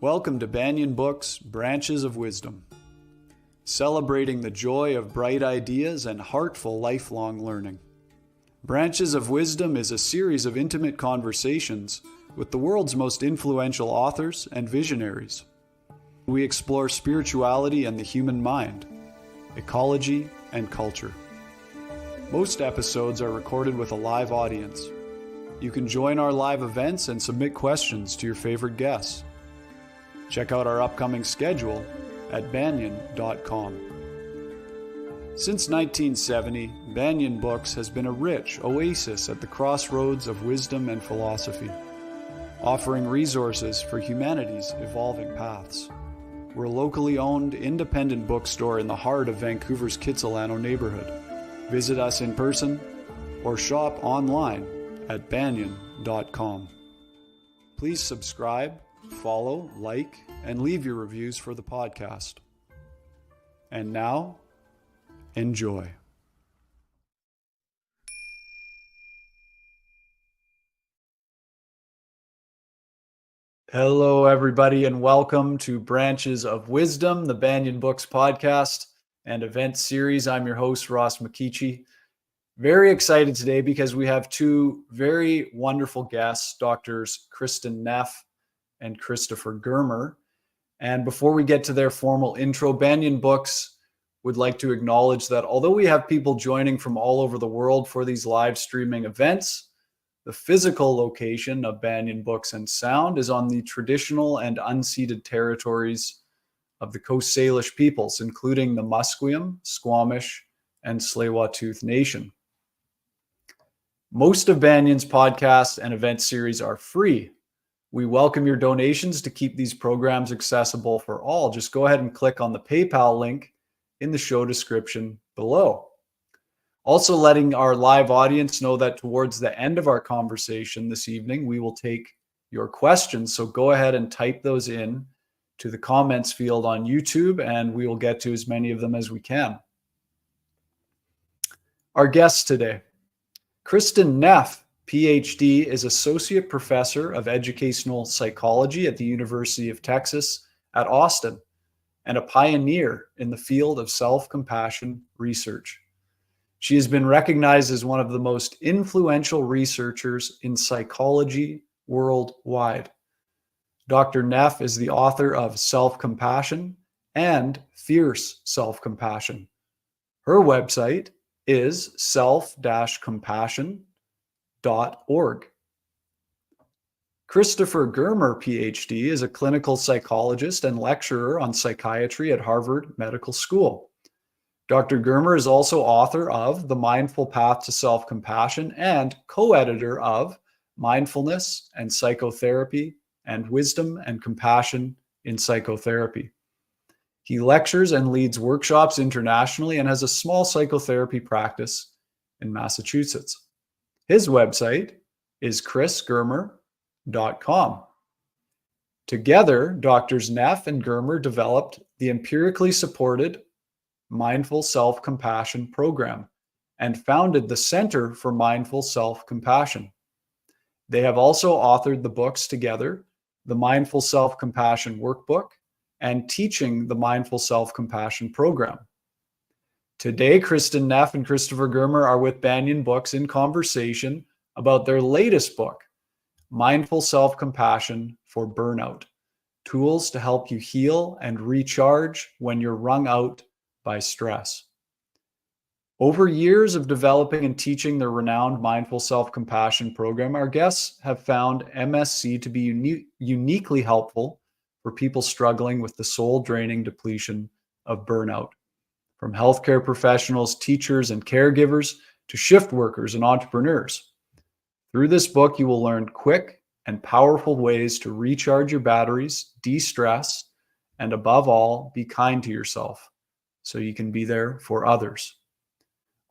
Welcome to Banyan Books, Branches of Wisdom, celebrating the joy of bright ideas and heartful lifelong learning. Branches of Wisdom is a series of intimate conversations with the world's most influential authors and visionaries. We explore spirituality and the human mind, ecology and culture. Most episodes are recorded with a live audience. You can join our live events and submit questions to your favorite guests. Check out our upcoming schedule at banyan.com. Since 1970, Banyan Books has been a rich oasis at the crossroads of wisdom and philosophy, offering resources for humanity's evolving paths. We're a locally owned, independent bookstore in the heart of Vancouver's Kitsilano neighborhood. Visit us in person or shop online at banyan.com. Please subscribe, follow, like, and leave your reviews for the podcast. And now, enjoy. Hello, everybody, and welcome to Branches of Wisdom, the Banyan Books podcast and event series. I'm your host, Ross McKeechee. Very excited today because we have two very wonderful guests, Doctors Kristin Neff and Christopher Germer. And before we get to their formal intro, Banyan Books would like to acknowledge that although we have people joining from all over the world for these live streaming events, the physical location of Banyan Books and Sound is on the traditional and unceded territories of the Coast Salish peoples, including the Musqueam, Squamish, and Tsleil-Waututh Nation. Most of Banyan's podcasts and event series are free. We welcome your donations to keep these programs accessible for all. Just go ahead and click on the PayPal link in the show description below. Also letting our live audience know that towards the end of our conversation this evening, we will take your questions. So go ahead and type those in to the comments field on YouTube, and we will get to as many of them as we can. Our guests today. Kristin Neff, PhD, is Associate Professor of Educational Psychology at the University of Texas at Austin and a pioneer in the field of self-compassion research. She has been recognized as one of the most influential researchers in psychology worldwide. Dr. Neff is the author of Self-Compassion and Fierce Self-Compassion. Her website is self-compassion.org. Christopher Germer, PhD, is a clinical psychologist and lecturer on psychiatry at Harvard Medical School. Dr. Germer is also author of The Mindful Path to Self-Compassion and co-editor of Mindfulness and Psychotherapy and Wisdom and Compassion in Psychotherapy. He lectures and leads workshops internationally and has a small psychotherapy practice in Massachusetts. His website is chrisgermer.com. Together, Drs. Neff and Germer developed the empirically supported Mindful Self-Compassion program and founded the Center for Mindful Self-Compassion. They have also authored the books together, the Mindful Self-Compassion Workbook and Teaching the Mindful Self-Compassion program. Today, Kristin Neff and Christopher Germer are with Banyan Books in conversation about their latest book, Mindful Self-Compassion for Burnout, Tools to Help You Heal and Recharge When You're Wrung Out by Stress. Over years of developing and teaching the renowned Mindful Self-Compassion program, our guests have found MSC to be uniquely helpful for people struggling with the soul-draining depletion of burnout. From healthcare professionals, teachers, and caregivers to shift workers and entrepreneurs. Through this book, you will learn quick and powerful ways to recharge your batteries, de-stress, and above all, be kind to yourself so you can be there for others.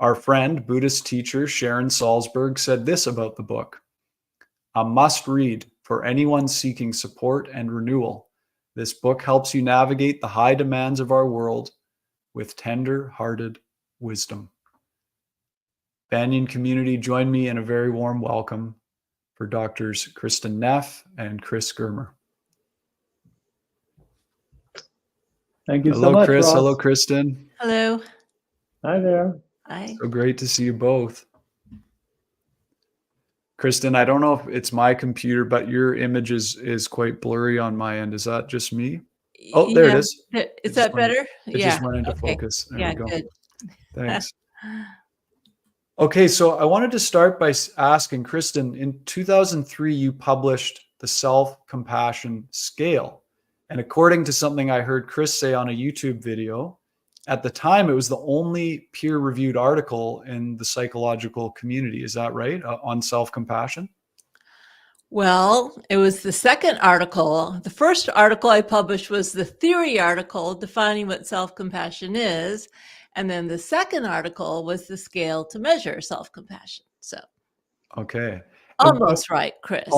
Our friend, Buddhist teacher Sharon Salzberg said this about the book: a must-read for anyone seeking support and renewal. This book helps you navigate the high demands of our world with tender-hearted wisdom. Banyan community, join me in a very warm welcome for Doctors Kristin Neff and Chris Germer. Thank you so Hello, much, Chris. Ross. Hello, Kristin. Hello. Hi there. Hi. So great to see you both. Kristin, I don't know if it's my computer, but your image is quite blurry on my end. Is that just me? Oh, there it Yeah. is. Is that better? It just went into focus. There Yeah, we go. good. Thanks. Okay, so I wanted to start by asking Kristin, in 2003, you published the Self-Compassion Scale. And according to something I heard Chris say on a YouTube video, at the time, it was the only peer-reviewed article in the psychological community. Is that right? On self-compassion? Well, it was the second article. The first article I published was the theory article defining what self-compassion is. And then the second article was the scale to measure self-compassion. So, okay. Almost right, Chris.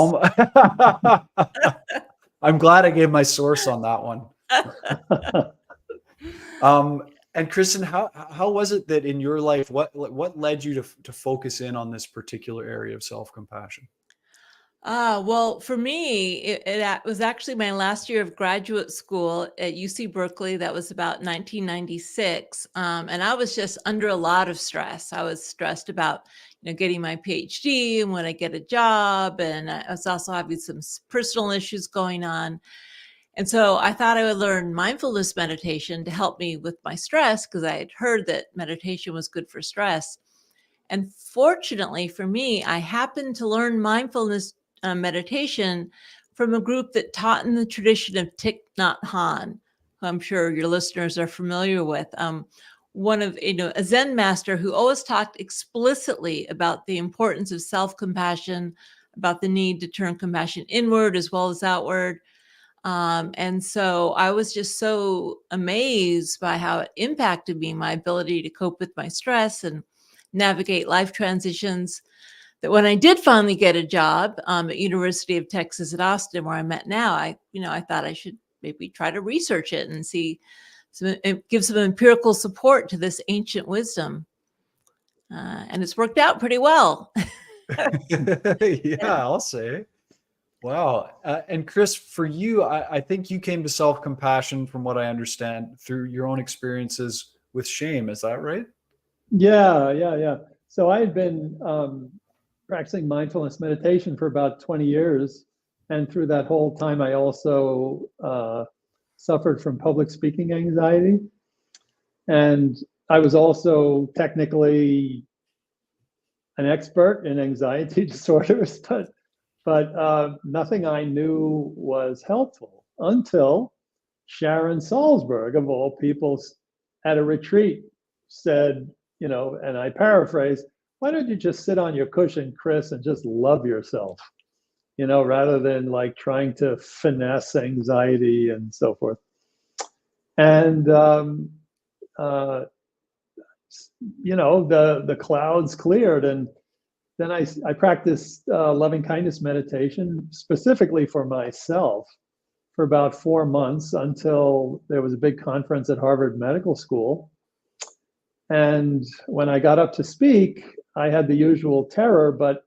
I'm glad I gave my source on that one. And Kristin, how was it that in your life, what led you to focus in on this particular area of self-compassion? Well, for me, it was actually my last year of graduate school at UC Berkeley. That was about 1996. And I was just under a lot of stress. I was stressed about, getting my PhD and when I get a job. And I was also having some personal issues going on. And so I thought I would learn mindfulness meditation to help me with my stress because I had heard that meditation was good for stress. And fortunately for me, I happened to learn mindfulness meditation from a group that taught in the tradition of Thich Nhat Hanh, who I'm sure your listeners are familiar with. One of, a Zen master who always talked explicitly about the importance of self-compassion, about the need to turn compassion inward as well as outward. And so I was just so amazed by how it impacted me, my ability to cope with my stress and navigate life transitions, that when I did finally get a job at University of Texas at Austin, where I'm at now, I thought I should maybe try to research it and give some empirical support to this ancient wisdom. And it's worked out pretty well. Yeah, I'll say. Wow. And Chris, for you, I think you came to self-compassion, from what I understand, through your own experiences with shame. Is that right? Yeah. So I had been practicing mindfulness meditation for about 20 years. And through that whole time, I also suffered from public speaking anxiety. And I was also technically an expert in anxiety disorders, but nothing I knew was helpful until Sharon Salzberg, of all people, at a retreat said, and I paraphrase, why don't you just sit on your cushion, Chris, and just love yourself, rather than like trying to finesse anxiety and so forth. And, the clouds cleared. And then I practiced loving kindness meditation specifically for myself for about 4 months until there was a big conference at Harvard Medical School. And when I got up to speak, I had the usual terror, but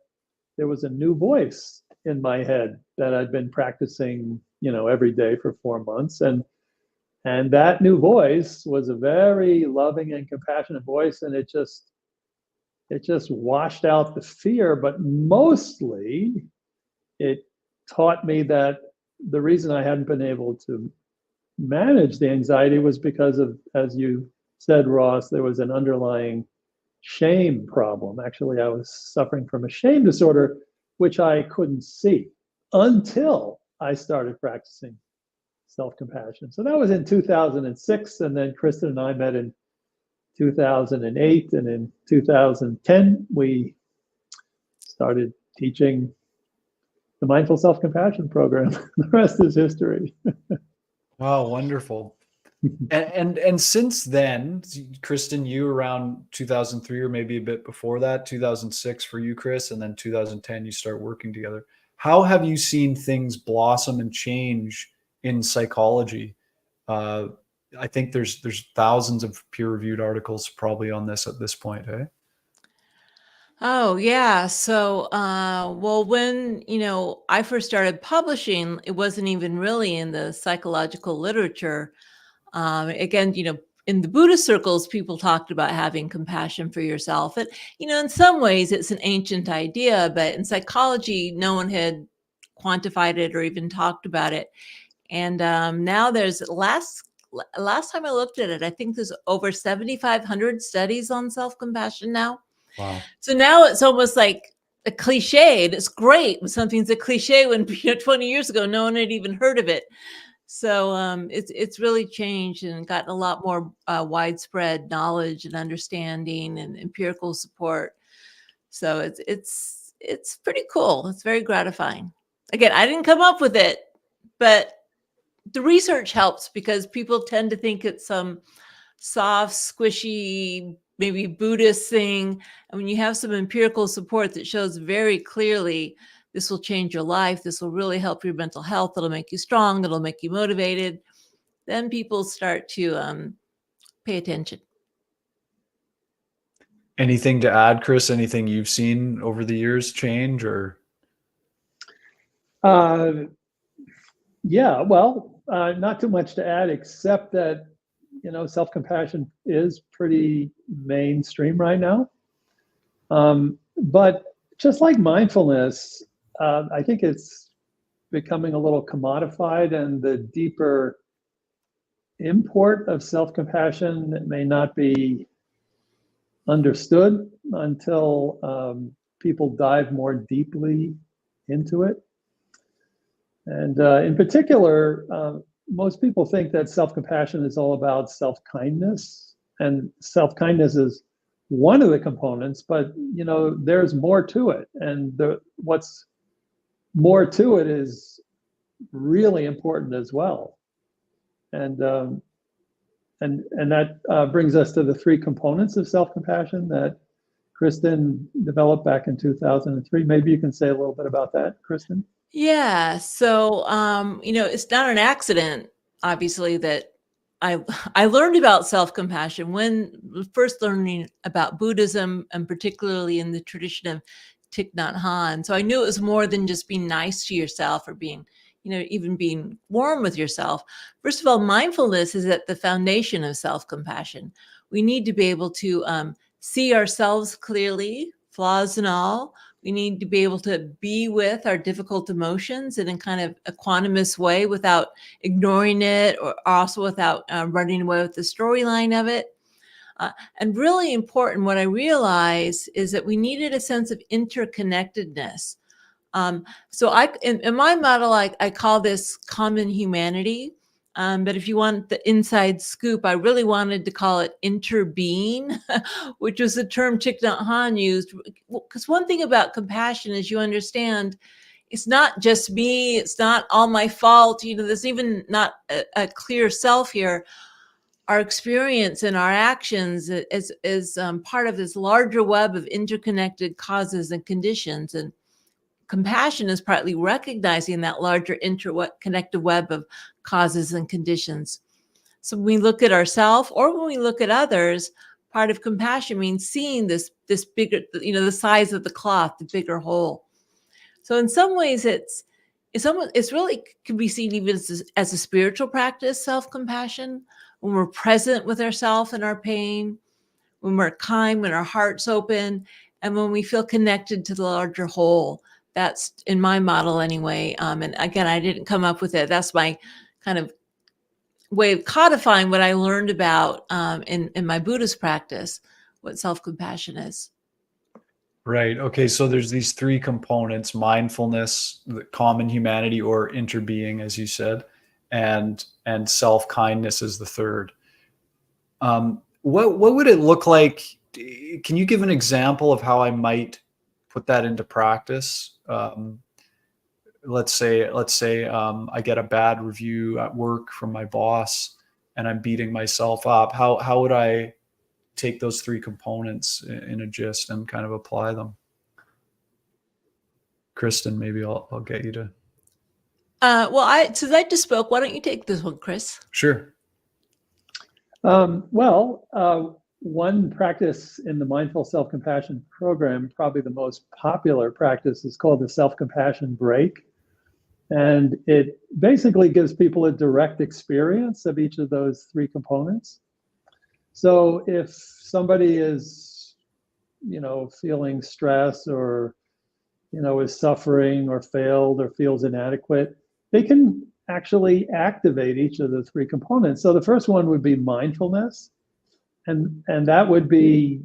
there was a new voice in my head that I'd been practicing, every day for 4 months. And that new voice was a very loving and compassionate voice. And it just washed out the fear, but mostly it taught me that the reason I hadn't been able to manage the anxiety was because of, as you said, Ross, there was an underlying shame problem. Actually, I was suffering from a shame disorder, which I couldn't see until I started practicing self-compassion. So that was in 2006. And then Kristin and I met in 2008. And in 2010, we started teaching the Mindful Self-Compassion program. The rest is history. Wow, wonderful. And since then, Kristin, you around 2003 or maybe a bit before that, 2006 for you, Chris, and then 2010 you start working together. How have you seen things blossom and change in psychology? I think there's thousands of peer-reviewed articles probably on this at this point, eh? Oh, yeah. So, well, when, I first started publishing, it wasn't even really in the psychological literature. Again, in the Buddhist circles, people talked about having compassion for yourself. And, in some ways it's an ancient idea, but in psychology, no one had quantified it or even talked about it. And now there's last time I looked at it, I think there's over 7,500 studies on self-compassion now. Wow. So now it's almost like a cliche, and it's great when something's a cliche when 20 years ago no one had even heard of it. So it's really changed and gotten a lot more widespread knowledge and understanding and empirical support. So it's pretty cool. It's very gratifying. Again, I didn't come up with it, but the research helps because people tend to think it's some soft, squishy, maybe Buddhist thing. And when you have some empirical support that shows very clearly this will change your life, this will really help your mental health, it'll make you strong, it'll make you motivated, then people start to pay attention. Anything to add, Chris? Anything you've seen over the years change or? Yeah, well, not too much to add, except that, self-compassion is pretty mainstream right now. But just like mindfulness, I think it's becoming a little commodified, and the deeper import of self-compassion may not be understood until people dive more deeply into it. And in particular, most people think that self-compassion is all about self-kindness, and self-kindness is one of the components, but there's more to it, and what's more to it is really important as well. And that brings us to the three components of self-compassion that Kristin developed back in 2003. Maybe you can say a little bit about that, Kristin. Yeah. So, it's not an accident, obviously, that I learned about self-compassion when first learning about Buddhism, and particularly in the tradition of Thich Nhat Hanh. So I knew it was more than just being nice to yourself or being, even being warm with yourself. First of all, mindfulness is at the foundation of self-compassion. We need to be able to see ourselves clearly, flaws and all. We need to be able to be with our difficult emotions in a kind of equanimous way without ignoring it, or also without running away with the storyline of it. And really important, what I realized is that we needed a sense of interconnectedness. So in my model, I call this common humanity. But if you want the inside scoop, I really wanted to call it interbeing, which was the term Thich Nhat Hanh used. Because one thing about compassion is you understand it's not just me, it's not all my fault. There's even not a clear self here. Our experience and our actions is part of this larger web of interconnected causes and conditions. And compassion is partly recognizing that larger interconnected web of causes and conditions. So when we look at ourselves or when we look at others, part of compassion means seeing this bigger, the size of the cloth, the bigger whole. So in some ways, it's really can be seen even as a spiritual practice, self-compassion, when we're present with ourselves and our pain, when we're kind, when our heart's open, and when we feel connected to the larger whole. That's in my model anyway. And again, I didn't come up with it. That's my kind of way of codifying what I learned about in my Buddhist practice, what self-compassion is. Right. Okay. So there's these three components: mindfulness, the common humanity or interbeing, as you said, and self-kindness is the third. What would it look like? Can you give an example of how I might put that into practice? Let's say I get a bad review at work from my boss and I'm beating myself up. How would I take those three components in a gist and kind of apply them? Kristin, maybe I'll get you to. Since I just spoke, why don't you take this one, Chris? Sure. One practice in the Mindful Self-Compassion program, probably the most popular practice, is called the self-compassion break. And it basically gives people a direct experience of each of those three components. So if somebody is, feeling stress or, is suffering or failed or feels inadequate, they can actually activate each of the three components. So the first one would be mindfulness. And that would be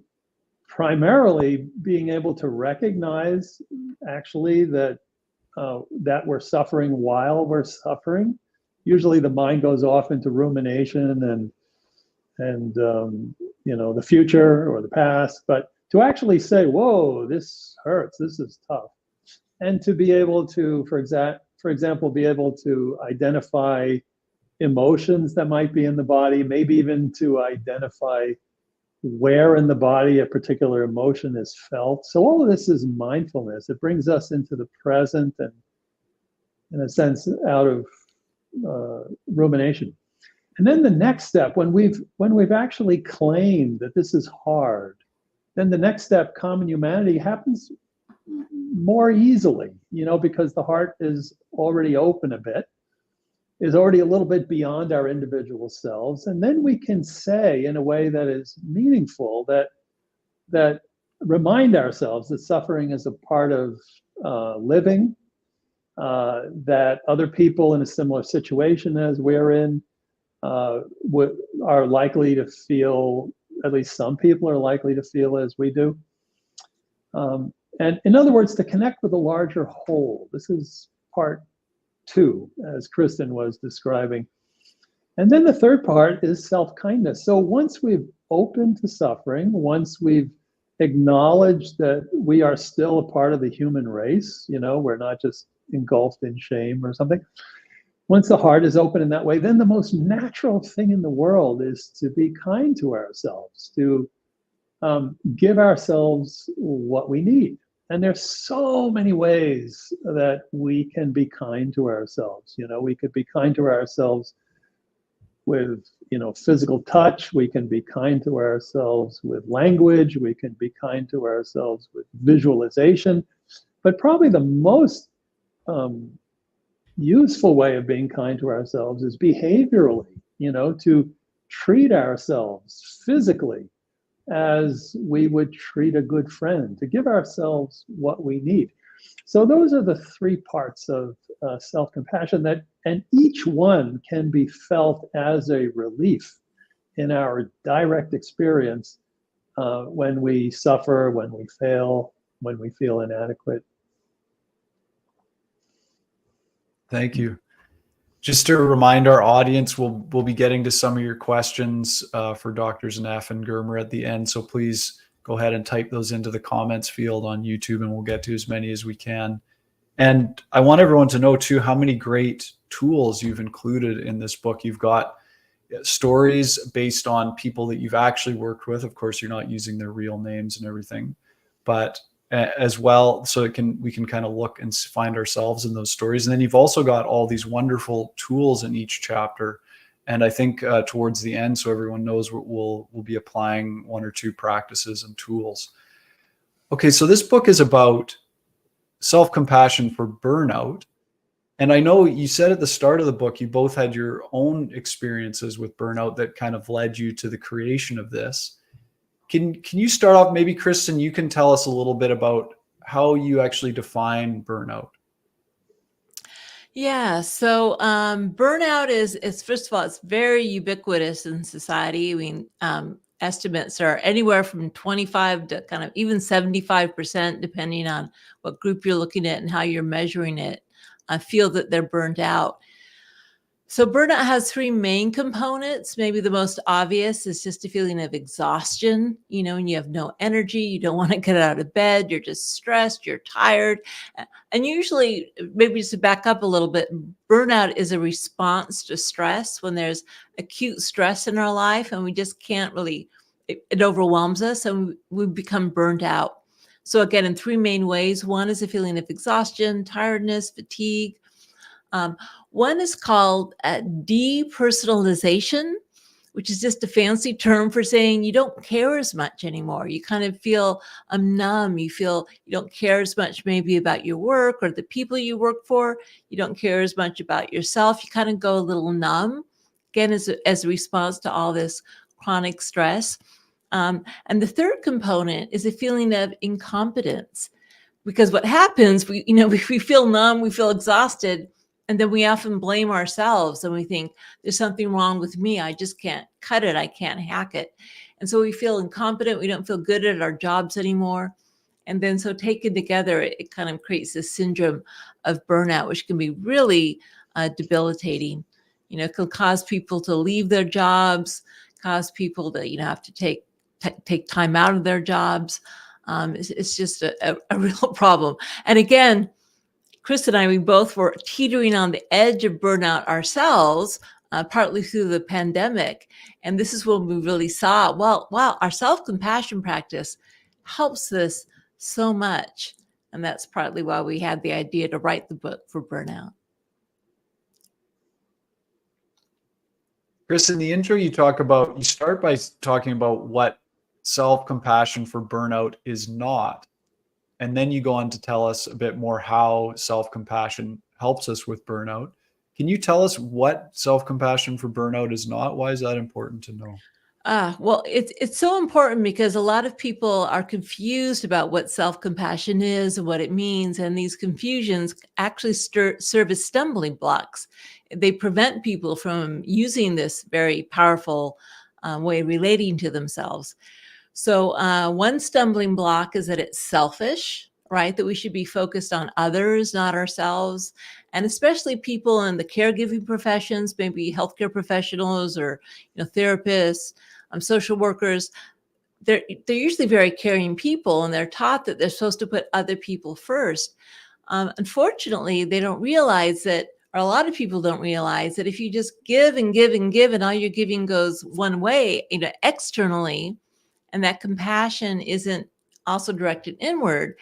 primarily being able to recognize actually that that we're suffering while we're suffering. Usually the mind goes off into rumination and the future or the past, but to actually say, whoa, this hurts, this is tough. And to be able to, for example, be able to identify emotions that might be in the body, maybe even to identify where in the body a particular emotion is felt. So all of this is mindfulness. It brings us into the present and, in a sense, out of rumination. And then the next step, when we've actually claimed that this is hard, then the next step, common humanity, happens more easily, because the heart is already open a bit, is already a little bit beyond our individual selves. And then we can say in a way that is meaningful, that remind ourselves that suffering is a part of living, that other people in a similar situation as we're in are likely to feel, at least some people are likely to feel as we do. And in other words, to connect with a larger whole. This is part 2, as Kristin was describing. And then the third part is self-kindness. So once we've opened to suffering, once we've acknowledged that we are still a part of the human race, we're not just engulfed in shame or something. Once the heart is open in that way, then the most natural thing in the world is to be kind to ourselves, to give ourselves what we need. And there's so many ways that we can be kind to ourselves. We could be kind to ourselves with, physical touch. We can be kind to ourselves with language. We can be kind to ourselves with visualization. But probably the most useful way of being kind to ourselves is behaviorally, to treat ourselves physically as we would treat a good friend, to give ourselves what we need. So those are the 3 parts of self-compassion and each one can be felt as a relief in our direct experience when we suffer, when we fail, when we feel inadequate. Thank you. Just to remind our audience, we'll be getting to some of your questions for Drs. Neff and Germer at the end. So please go ahead and type those into the comments field on YouTube, and we'll get to as many as we can. And I want everyone to know too how many great tools you've included in this book. You've got stories based on people that you've actually worked with. Of course, you're not using their real names and everything, but as well, so we can kind of look and find ourselves in those stories. And then you've also got all these wonderful tools in each chapter. And I think towards the end, so everyone knows, we'll be applying 1 or 2 practices and tools. Okay, so this book is about self-compassion for burnout. And I know you said at the start of the book, you both had your own experiences with burnout that kind of led you to the creation of this. Can you start off, maybe Kristin, you can tell us a little bit about how you actually define burnout? Yeah, so burnout is first of all, it's very ubiquitous in society. I mean, estimates are anywhere from 25 to kind of even 75%, depending on what group you're looking at and how you're measuring it, feel that they're burned out. So burnout has 3 main components. Maybe the most obvious is just a feeling of exhaustion, and you have no energy, you don't want to get out of bed, you're just stressed, you're tired. And usually, maybe just to back up a little bit, burnout is a response to stress when there's acute stress in our life and we just can't really, it overwhelms us and we become burned out. So again, in 3 main ways. One is a feeling of exhaustion, tiredness, fatigue. One is called depersonalization, which is just a fancy term for saying you don't care as much anymore. You kind of feel numb. You feel you don't care as much maybe about your work or the people you work for. You don't care as much about yourself. You kind of go a little numb, again, as a response to all this chronic stress. And the third component is a feeling of incompetence. Because what happens, we feel numb, we feel exhausted, and then we often blame ourselves and we think there's something wrong with me. I just can't cut it. I can't hack it. And so we feel incompetent. We don't feel good at our jobs anymore. And then so taken together, it kind of creates this syndrome of burnout, which can be really debilitating. It can cause people to leave their jobs, cause people to, have to take time out of their jobs. It's just a real problem. And again, Chris and I, we both were teetering on the edge of burnout ourselves, partly through the pandemic. And this is when we really saw, well, wow, our self-compassion practice helps us so much. And that's partly why we had the idea to write the book for Burnout. Chris, in the intro, you start by talking about what self-compassion for burnout is not. And then you go on to tell us a bit more how self-compassion helps us with burnout. Can you tell us what self-compassion for burnout is not? Why is that important to know? Well, it's so important because a lot of people are confused about what self-compassion is and what it means. And these confusions actually serve as stumbling blocks. They prevent people from using this very powerful way of relating to themselves. So one stumbling block is that it's selfish, right? That we should be focused on others, not ourselves. And especially people in the caregiving professions, maybe healthcare professionals or therapists, social workers. They're usually very caring people, and they're taught that they're supposed to put other people first. Unfortunately, they don't realize that, or a lot of people don't realize that if you just give and give and give, and all your giving goes one way, externally, and that compassion isn't also directed inward,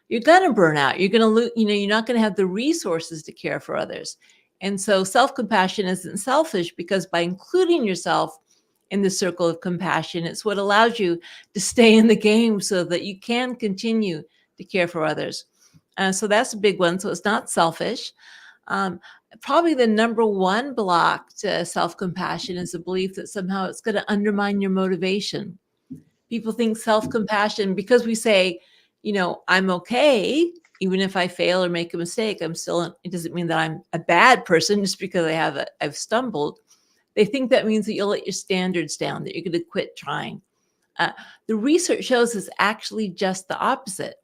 you're going to burn out. You're going to lose, you're not going to have the resources to care for others. And so self-compassion isn't selfish, because by including yourself in the circle of compassion, it's what allows you to stay in the game so that you can continue to care for others. So that's a big one. So it's not selfish. Probably the number one block to self-compassion is the belief that somehow it's going to undermine your motivation. People think self-compassion, because we say, I'm okay, even if I fail or make a mistake, it doesn't mean that I'm a bad person just because I've stumbled. They think that means that you'll let your standards down, that you're going to quit trying. The research shows it's actually just the opposite.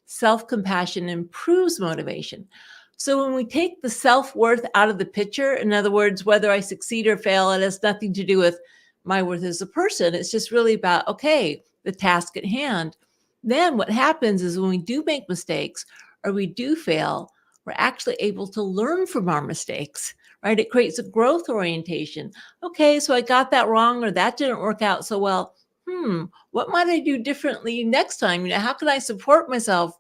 Self-compassion improves motivation. So when we take the self-worth out of the picture, in other words, whether I succeed or fail, it has nothing to do with my worth as a person. It's just really about, okay, the task at hand. Then what happens is when we do make mistakes or we do fail, we're actually able to learn from our mistakes, right? It creates a growth orientation. Okay, so I got that wrong, or that didn't work out so well. What might I do differently next time? How can I support myself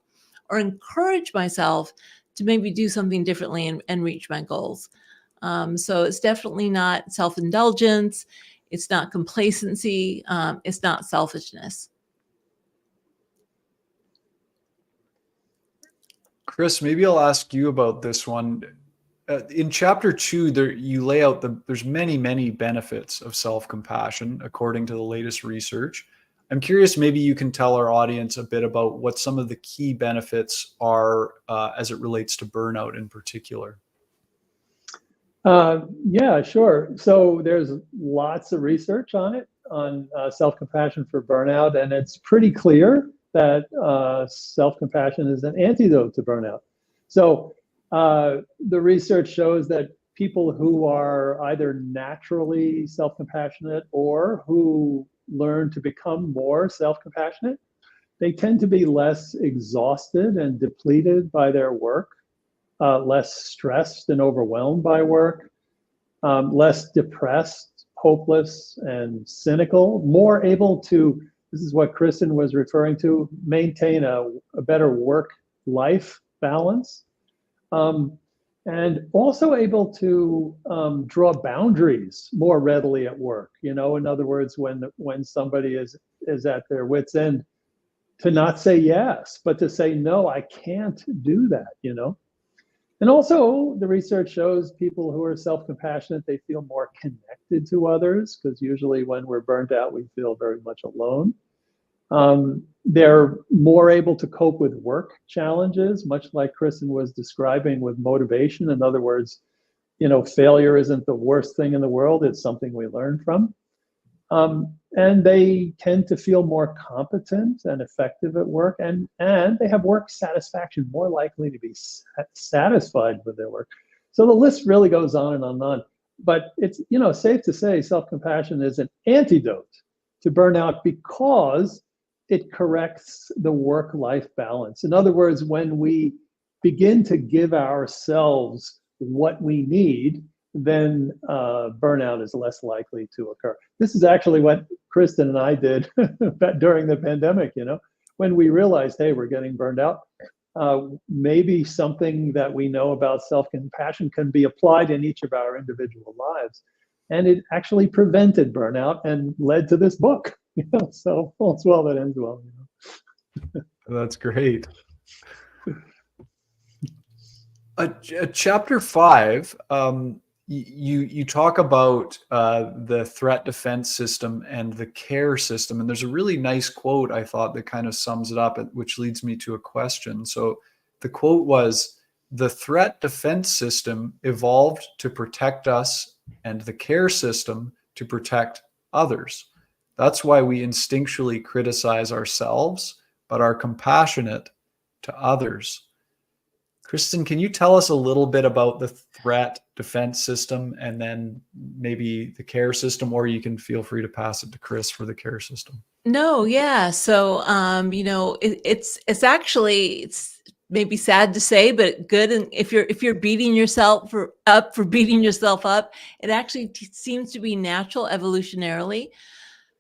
or encourage myself to maybe do something differently and reach my goals? So it's definitely not self-indulgence. It's not complacency. It's not selfishness. Chris, maybe I'll ask you about this one. In chapter 2, you lay out there's many, many benefits of self-compassion, according to the latest research. I'm curious, maybe you can tell our audience a bit about what some of the key benefits are as it relates to burnout in particular. Yeah, sure. So there's lots of research on it, on self-compassion for burnout, and it's pretty clear that self-compassion is an antidote to burnout. So the research shows that people who are either naturally self-compassionate or who learn to become more self-compassionate, they tend to be less exhausted and depleted by their work, less stressed and overwhelmed by work, less depressed, hopeless, and cynical, more able to, this is what Kristin was referring to, maintain a better work-life balance. and also able to draw boundaries more readily at work. In other words, when somebody is at their wit's end, to not say yes, but to say no, I can't do that. And also, the research shows people who are self-compassionate, they feel more connected to others, because usually when we're burnt out, we feel very much alone. They're more able to cope with work challenges, much like Kristin was describing with motivation. In other words, failure isn't the worst thing in the world. It's something we learn from. And they tend to feel more competent and effective at work, and they have work satisfaction, more likely to be satisfied with their work. So the list really goes on and on and on. But it's safe to say self-compassion is an antidote to burnout because it corrects the work-life balance. In other words, when we begin to give ourselves what we need, then burnout is less likely to occur. This is actually what Kristin and I did during the pandemic. When we realized, hey, we're getting burned out, maybe something that we know about self-compassion can be applied in each of our individual lives. And it actually prevented burnout and led to this book. So all's well that ends well. That's great. Chapter 5, you talk about the threat defense system and the care system, and there's a really nice quote I thought that kind of sums it up, which leads me to a question. So the quote was, "The threat defense system evolved to protect us, and the care system to protect others. That's why we instinctually criticize ourselves, but are compassionate to others." Kristin, can you tell us a little bit about the threat defense system and then maybe the care system, or you can feel free to pass it to Chris for the care system? No, yeah. So, it's actually, it's maybe sad to say, but good. And if you're beating yourself up for beating yourself up, it actually seems to be natural evolutionarily.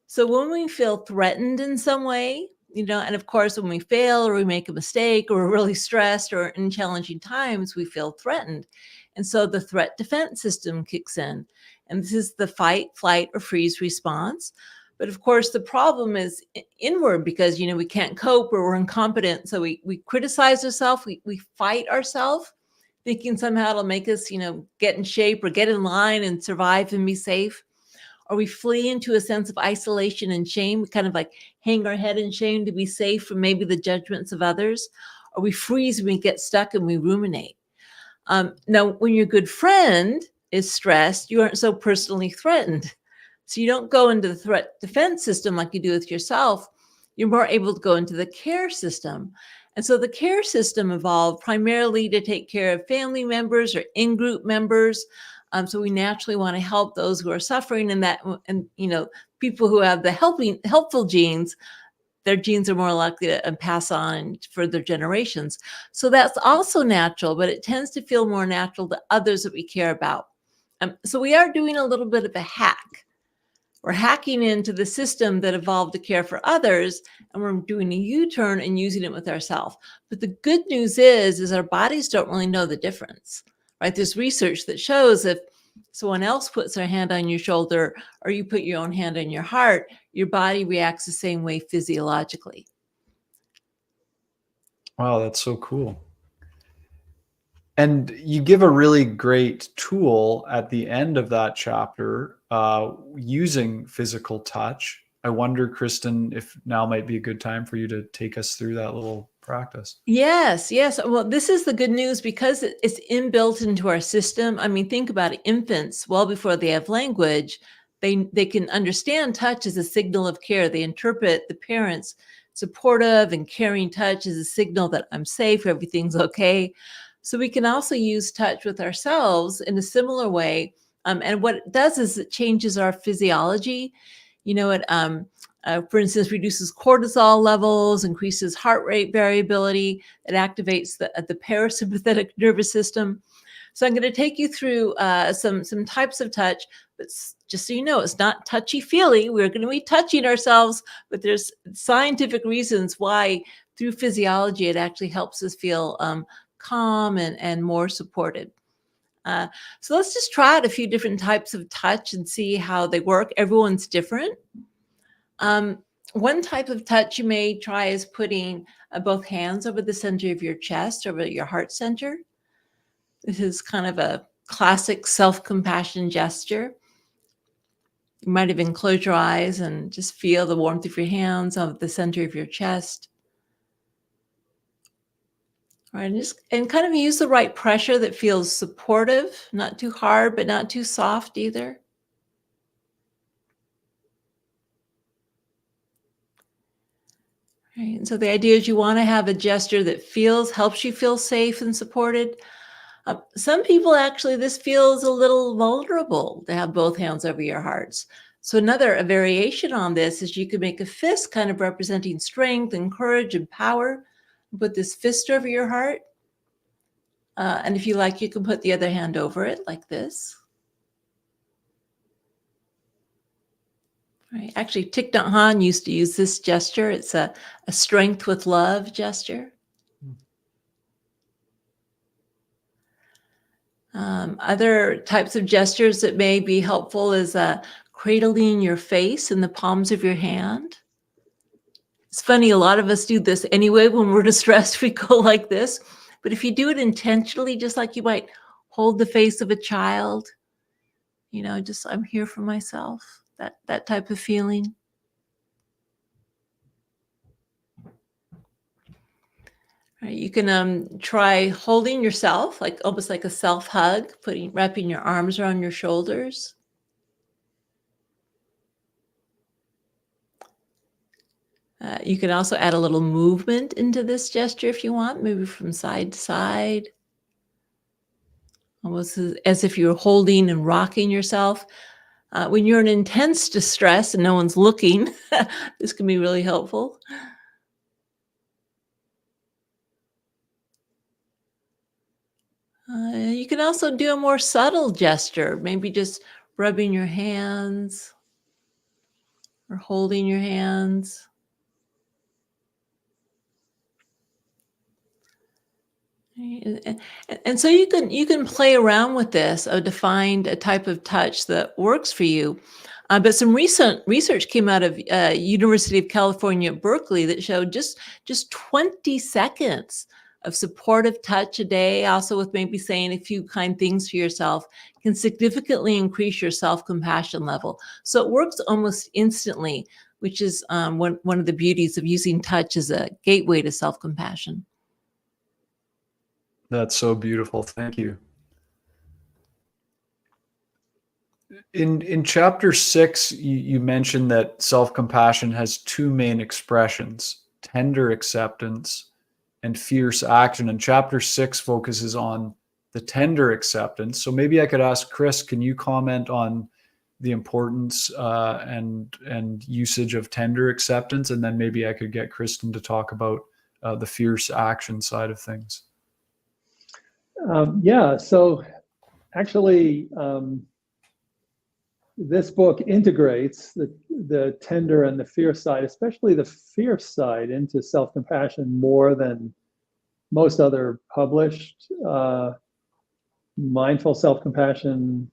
So when we feel threatened in some way, and of course, when we fail or we make a mistake or we're really stressed or in challenging times, we feel threatened. And so the threat defense system kicks in. And this is the fight, flight, or freeze response. But of course, the problem is inward because, we can't cope or we're incompetent. So we criticize ourselves, we fight ourselves, thinking somehow it'll make us, get in shape or get in line and survive and be safe. Or we flee into a sense of isolation and shame. We kind of like hang our head in shame to be safe from maybe the judgments of others. Or we freeze and we get stuck and we ruminate. Now, when your good friend is stressed, you aren't so personally threatened. So you don't go into the threat defense system like you do with yourself. You're more able to go into the care system. And so the care system evolved primarily to take care of family members or in-group members. So we naturally want to help those who are suffering, and people who have the helpful genes, their genes are more likely to pass on for their generations. So that's also natural, but it tends to feel more natural to others that we care about. So we are doing a little bit of a hack. We're hacking into the system that evolved to care for others, and we're doing a U-turn and using it with ourselves. But the good news is our bodies don't really know the difference, right? There's research that shows if someone else puts their hand on your shoulder or you put your own hand on your heart, your body reacts the same way physiologically. Wow, that's so cool. And you give a really great tool at the end of that chapter using physical touch. I wonder, Kristin, if now might be a good time for you to take us through that little practice. Yes. Well, this is the good news because it's inbuilt into our system. I mean, think about it. Infants, well before they have language, they can understand touch as a signal of care. They interpret the parents' supportive and caring touch as a signal that I'm safe, everything's okay. So we can also use touch with ourselves in a similar way. And what it does is it changes our physiology. For instance, reduces cortisol levels, increases heart rate variability. It activates the parasympathetic nervous system. So I'm going to take you through some types of touch, but just so you know, it's not touchy-feely. We're going to be touching ourselves, but there's scientific reasons why through physiology, it actually helps us feel calm and more supported. So let's just try out a few different types of touch and see how they work. Everyone's different. One type of touch you may try is putting both hands over the center of your chest, over your heart center. This is kind of a classic self-compassion gesture. You might even close your eyes and just feel the warmth of your hands on the center of your chest. All right, and kind of use the right pressure that feels supportive, not too hard, but not too soft either. Right, and so the idea is you want to have a gesture that helps you feel safe and supported. Some people actually, this feels a little vulnerable to have both hands over your hearts. So a variation on this is you could make a fist kind of representing strength and courage and power. Put this fist over your heart. And if you like, you can put the other hand over it like this. Right. Actually, Thich Nhat Hanh used to use this gesture. It's a strength with love gesture. Other types of gestures that may be helpful is cradling your face in the palms of your hand. It's funny, a lot of us do this anyway. When we're distressed, we go like this. But if you do it intentionally, just like you might hold the face of a child, just I'm here for myself, that type of feeling. Right, you can try holding yourself, almost like a self hug, wrapping your arms around your shoulders. You can also add a little movement into this gesture if you want, maybe from side to side, almost as if you're holding and rocking yourself. When you're in intense distress and no one's looking, this can be really helpful. You can also do a more subtle gesture, maybe just rubbing your hands or holding your hands. And so you can play around with this to find a type of touch that works for you. But some recent research came out of University of California at Berkeley that showed just 20 seconds of supportive touch a day, also with maybe saying a few kind things to yourself, can significantly increase your self-compassion level. So it works almost instantly, which is one of the beauties of using touch as a gateway to self-compassion. That's so beautiful. Thank you. In chapter 6, you mentioned that self-compassion has two main expressions: tender acceptance and fierce action. And chapter 6 focuses on the tender acceptance. So maybe I could ask Chris, can you comment on the importance and usage of tender acceptance? And then maybe I could get Kristin to talk about the fierce action side of things. Yeah, so actually, this book integrates the tender and the fierce side, especially the fierce side, into self-compassion more than most other published mindful self-compassion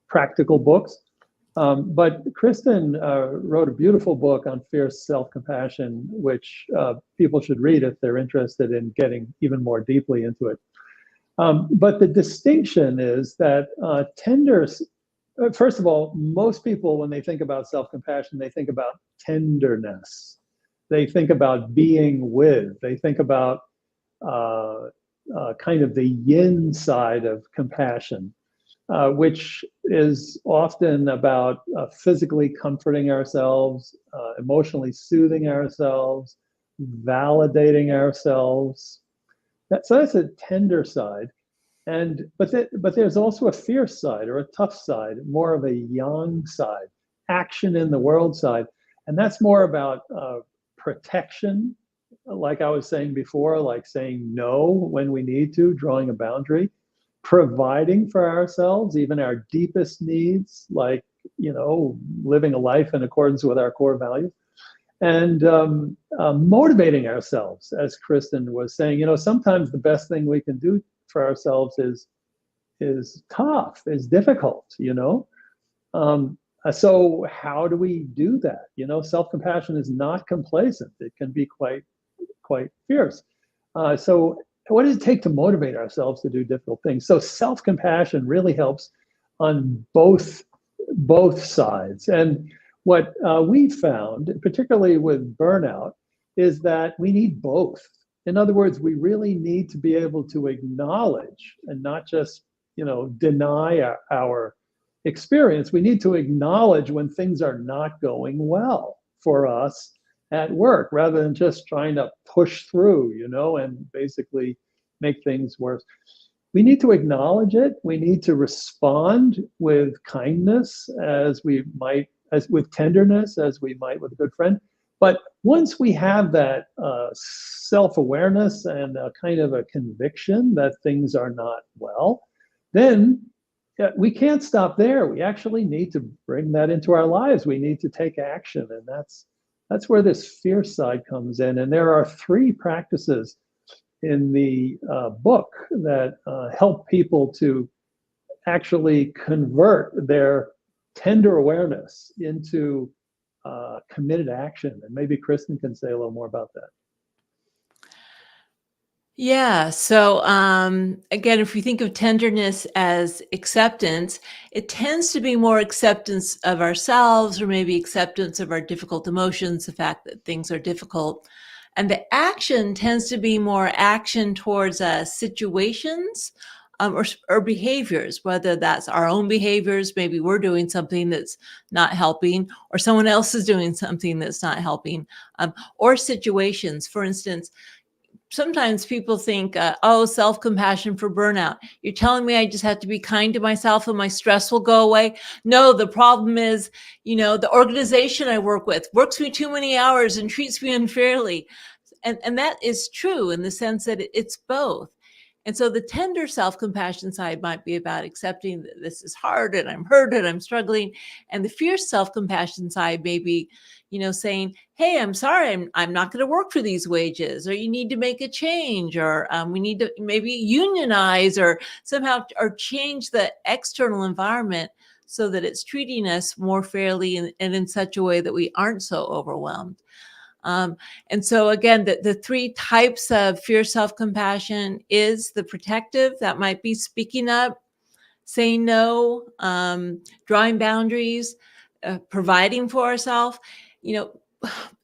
practical books. But Kristin wrote a beautiful book on fierce self-compassion, which people should read if they're interested in getting even more deeply into it. But the distinction is that first of all, most people, when they think about self-compassion, they think about tenderness. They think about being with. They think about kind of the yin side of compassion, which is often about physically comforting ourselves, emotionally soothing ourselves, validating ourselves. So that's a tender side. But there's also a fierce side or a tough side, more of a yang side, action in the world side. And that's more about protection, like I was saying before, like saying no when we need to, drawing a boundary, providing for ourselves, even our deepest needs, like, living a life in accordance with our core values, and motivating ourselves, as Kristin was saying. Sometimes the best thing we can do for ourselves is is tough, is difficult, so how do we do that? Self-compassion is not complacent. It can be quite fierce. So what does it take to motivate ourselves to do difficult things? So self-compassion really helps on both sides. And what we found, particularly with burnout, is that we need both. In other words, we really need to be able to acknowledge and not just, deny our experience. We need to acknowledge when things are not going well for us at work, rather than just trying to push through, and basically make things worse. We need to acknowledge it. We need to respond with kindness, as with tenderness, as we might with a good friend. But once we have that self-awareness and a kind of a conviction that things are not well, then we can't stop there. We actually need to bring that into our lives. We need to take action, and that's where this fierce side comes in. And there are 3 practices in the book that help people to actually convert their tender awareness into committed action. And maybe Kristin can say a little more about that. Yeah. So again, if we think of tenderness as acceptance, it tends to be more acceptance of ourselves, or maybe acceptance of our difficult emotions, the fact that things are difficult. And the action tends to be more action towards situations or behaviors, whether that's our own behaviors, maybe we're doing something that's not helping, or someone else is doing something that's not helping, or situations. For instance, sometimes people think, self-compassion for burnout. You're telling me I just have to be kind to myself and my stress will go away? No, the problem is, the organization I work with works me too many hours and treats me unfairly. And that is true in the sense that it's both. And so the tender self-compassion side might be about accepting that this is hard and I'm hurt and I'm struggling. And the fierce self-compassion side may be, saying, hey, I'm sorry, I'm not going to work for these wages, or you need to make a change, or we need to maybe unionize, or somehow or change the external environment so that it's treating us more fairly and in such a way that we aren't so overwhelmed. And so again, the 3 types of fierce self-compassion is the protective, that might be speaking up, saying no, drawing boundaries, providing for ourselves.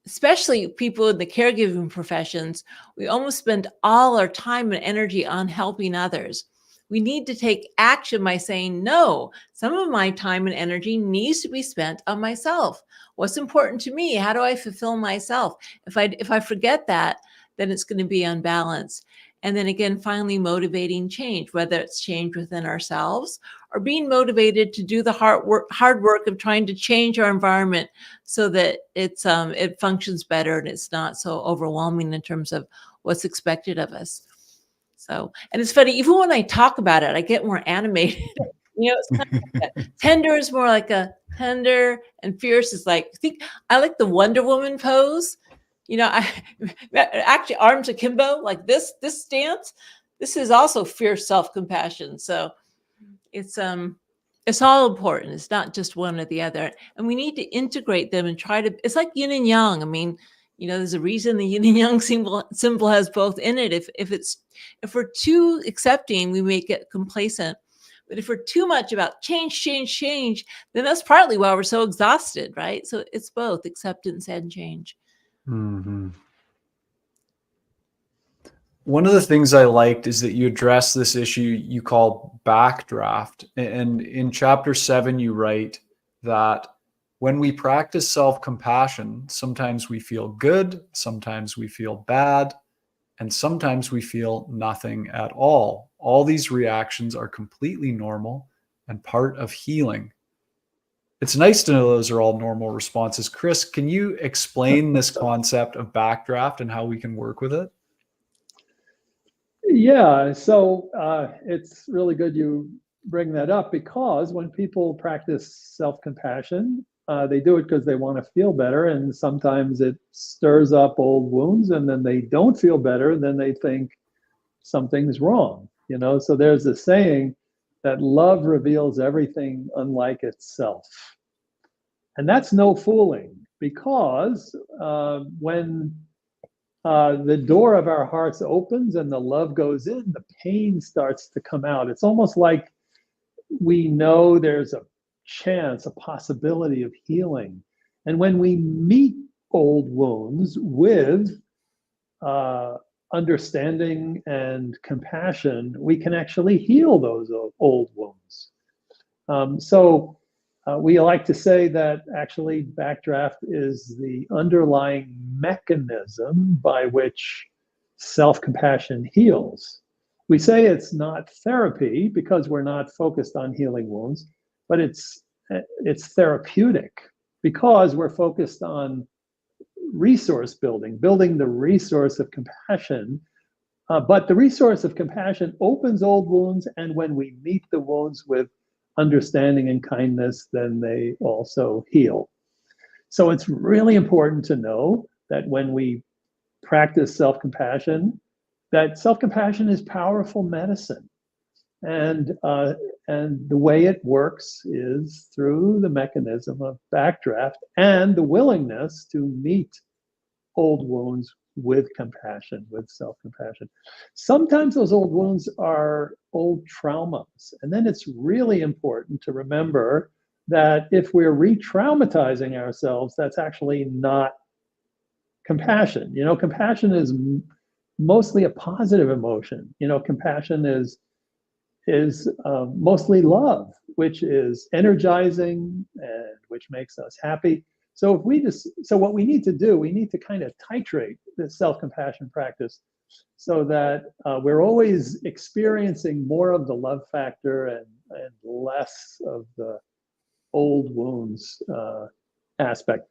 Especially people in the caregiving professions, we almost spend all our time and energy on helping others. We need to take action by saying, no, some of my time and energy needs to be spent on myself. What's important to me? How do I fulfill myself? If I forget that, then it's going to be unbalanced. And then again, finally motivating change, whether it's change within ourselves or being motivated to do the hard work of trying to change our environment so that it functions better and it's not so overwhelming in terms of what's expected of us. So, and it's funny, even when I talk about it, I get more animated. It's kind of like tender is more like a tender, and fierce is like, I like the Wonder Woman pose. I actually arms akimbo, like this stance. This is also fierce self-compassion. So it's all important. It's not just one or the other, and we need to integrate them and it's like yin and yang. I mean, there's a reason the yin and yang symbol has both in it. If we're too accepting, we may get complacent. But if we're too much about change, then that's partly why we're so exhausted, right? So it's both acceptance and change. Mm-hmm. One of the things I liked is that you address this issue you call backdraft. And in chapter 7, you write that when we practice self-compassion, sometimes we feel good, sometimes we feel bad, and sometimes we feel nothing at all. All these reactions are completely normal and part of healing. It's nice to know those are all normal responses. Chris, can you explain this concept of backdraft and how we can work with it? Yeah, so it's really good you bring that up, because when people practice self-compassion, they do it because they want to feel better, and sometimes it stirs up old wounds, and then they don't feel better, then they think something's wrong. So there's a saying that love reveals everything unlike itself. And that's no fooling, because when the door of our hearts opens and the love goes in, the pain starts to come out. It's almost like we know there's a chance, a possibility of healing. And when we meet old wounds with understanding and compassion, we can actually heal those old wounds. So we like to say that actually backdraft is the underlying mechanism by which self-compassion heals. We say it's not therapy because we're not focused on healing wounds, but it's therapeutic because we're focused on resource building the resource of compassion. But the resource of compassion opens old wounds, and when we meet the wounds with understanding and kindness, then they also heal. So it's really important to know that when we practice self-compassion, that self-compassion is powerful medicine. And the way it works is through the mechanism of backdraft and the willingness to meet old wounds with compassion, with self-compassion. Sometimes those old wounds are old traumas. And then it's really important to remember that if we're re-traumatizing ourselves, that's actually not compassion. You know, compassion is mostly a positive emotion. You know, compassion is mostly love, which is energizing and which makes us happy. So what we need to do, we need to kind of titrate this self-compassion practice so that we're always experiencing more of the love factor and less of the old wounds aspect.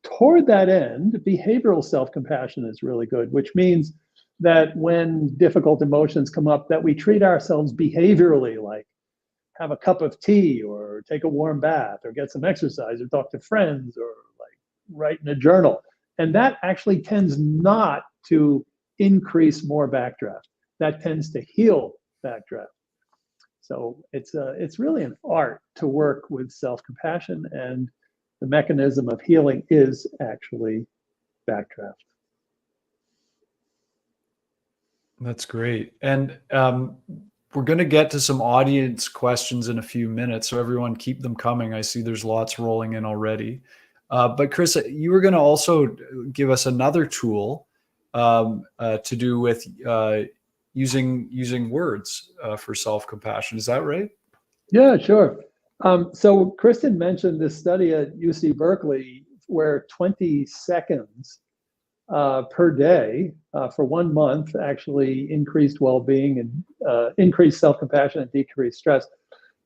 Toward that end, behavioral self-compassion is really good, which means that when difficult emotions come up, that we treat ourselves behaviorally, like have a cup of tea or take a warm bath or get some exercise or talk to friends or like write in a journal. And that actually tends not to increase more backdraft. That tends to heal backdraft. So it's really an art to work with self-compassion, and the mechanism of healing is actually backdraft. That's great. And we're going to get to some audience questions in a few minutes, so everyone keep them coming. I see there's lots rolling in already. But Chris, you were going to also give us another tool to do with using words for self-compassion. Is that right? Yeah, sure. So Kristin mentioned this study at UC Berkeley where 20 seconds per day for 1 month actually increased well-being and increased self-compassion and decreased stress.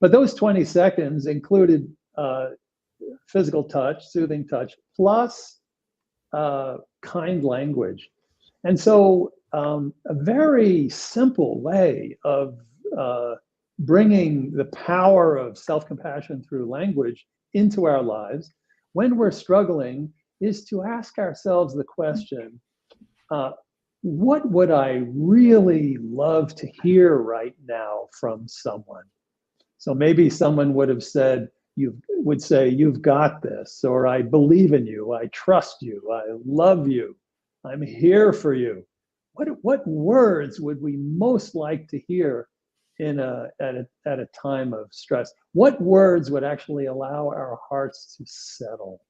But those 20 seconds included physical touch, soothing touch, plus kind language. And so a very simple way of bringing the power of self-compassion through language into our lives when we're struggling is to ask ourselves the question, what would I really love to hear right now from someone? So maybe someone would have said, would say, you've got this, or I believe in you, I trust you, I love you, I'm here for you. What words would we most like to hear at a time of stress? What words would actually allow our hearts to settle?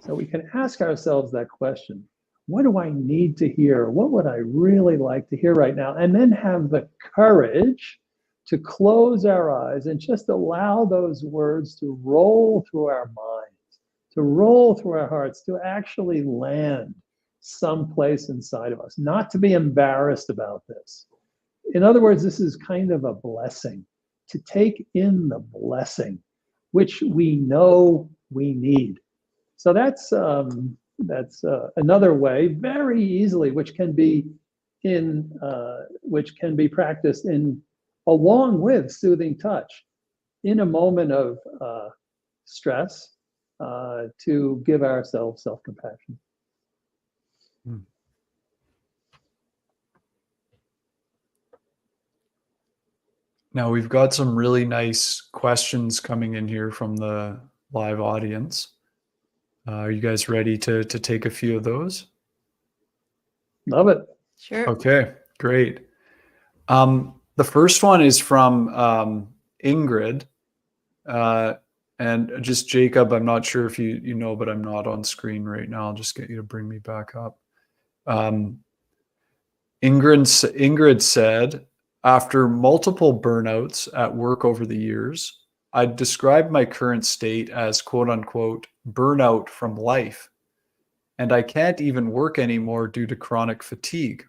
So we can ask ourselves that question. What do I need to hear? What would I really like to hear right now? And then have the courage to close our eyes and just allow those words to roll through our minds, to roll through our hearts, to actually land someplace inside of us, not to be embarrassed about this. In other words, this is kind of a blessing, to take in the blessing, which we know we need. So that's another way, very easily, which can be practiced along with soothing touch in a moment of stress to give ourselves self-compassion. Now we've got some really nice questions coming in here from the live audience. Are you guys ready to take a few of those? Love it. Sure. Okay, great. The first one is from Ingrid. And just Jacob, I'm not sure if you know, but I'm not on screen right now. I'll just get you to bring me back up. Ingrid said, after multiple burnouts at work over the years, I'd describe my current state as quote unquote burnout from life. And I can't even work anymore due to chronic fatigue.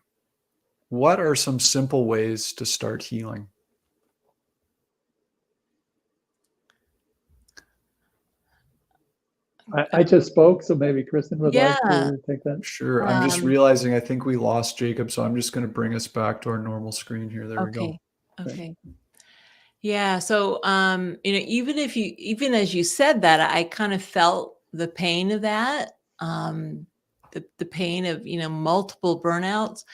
What are some simple ways to start healing? I just spoke, so maybe Kristin would like Yeah. to take that. Sure. I'm just realizing I think we lost Jacob, so I'm just going to bring us back to our normal screen here. There we go. Okay. Yeah. So, even as you said that, I kind of felt the pain of that, the pain of, multiple burnouts.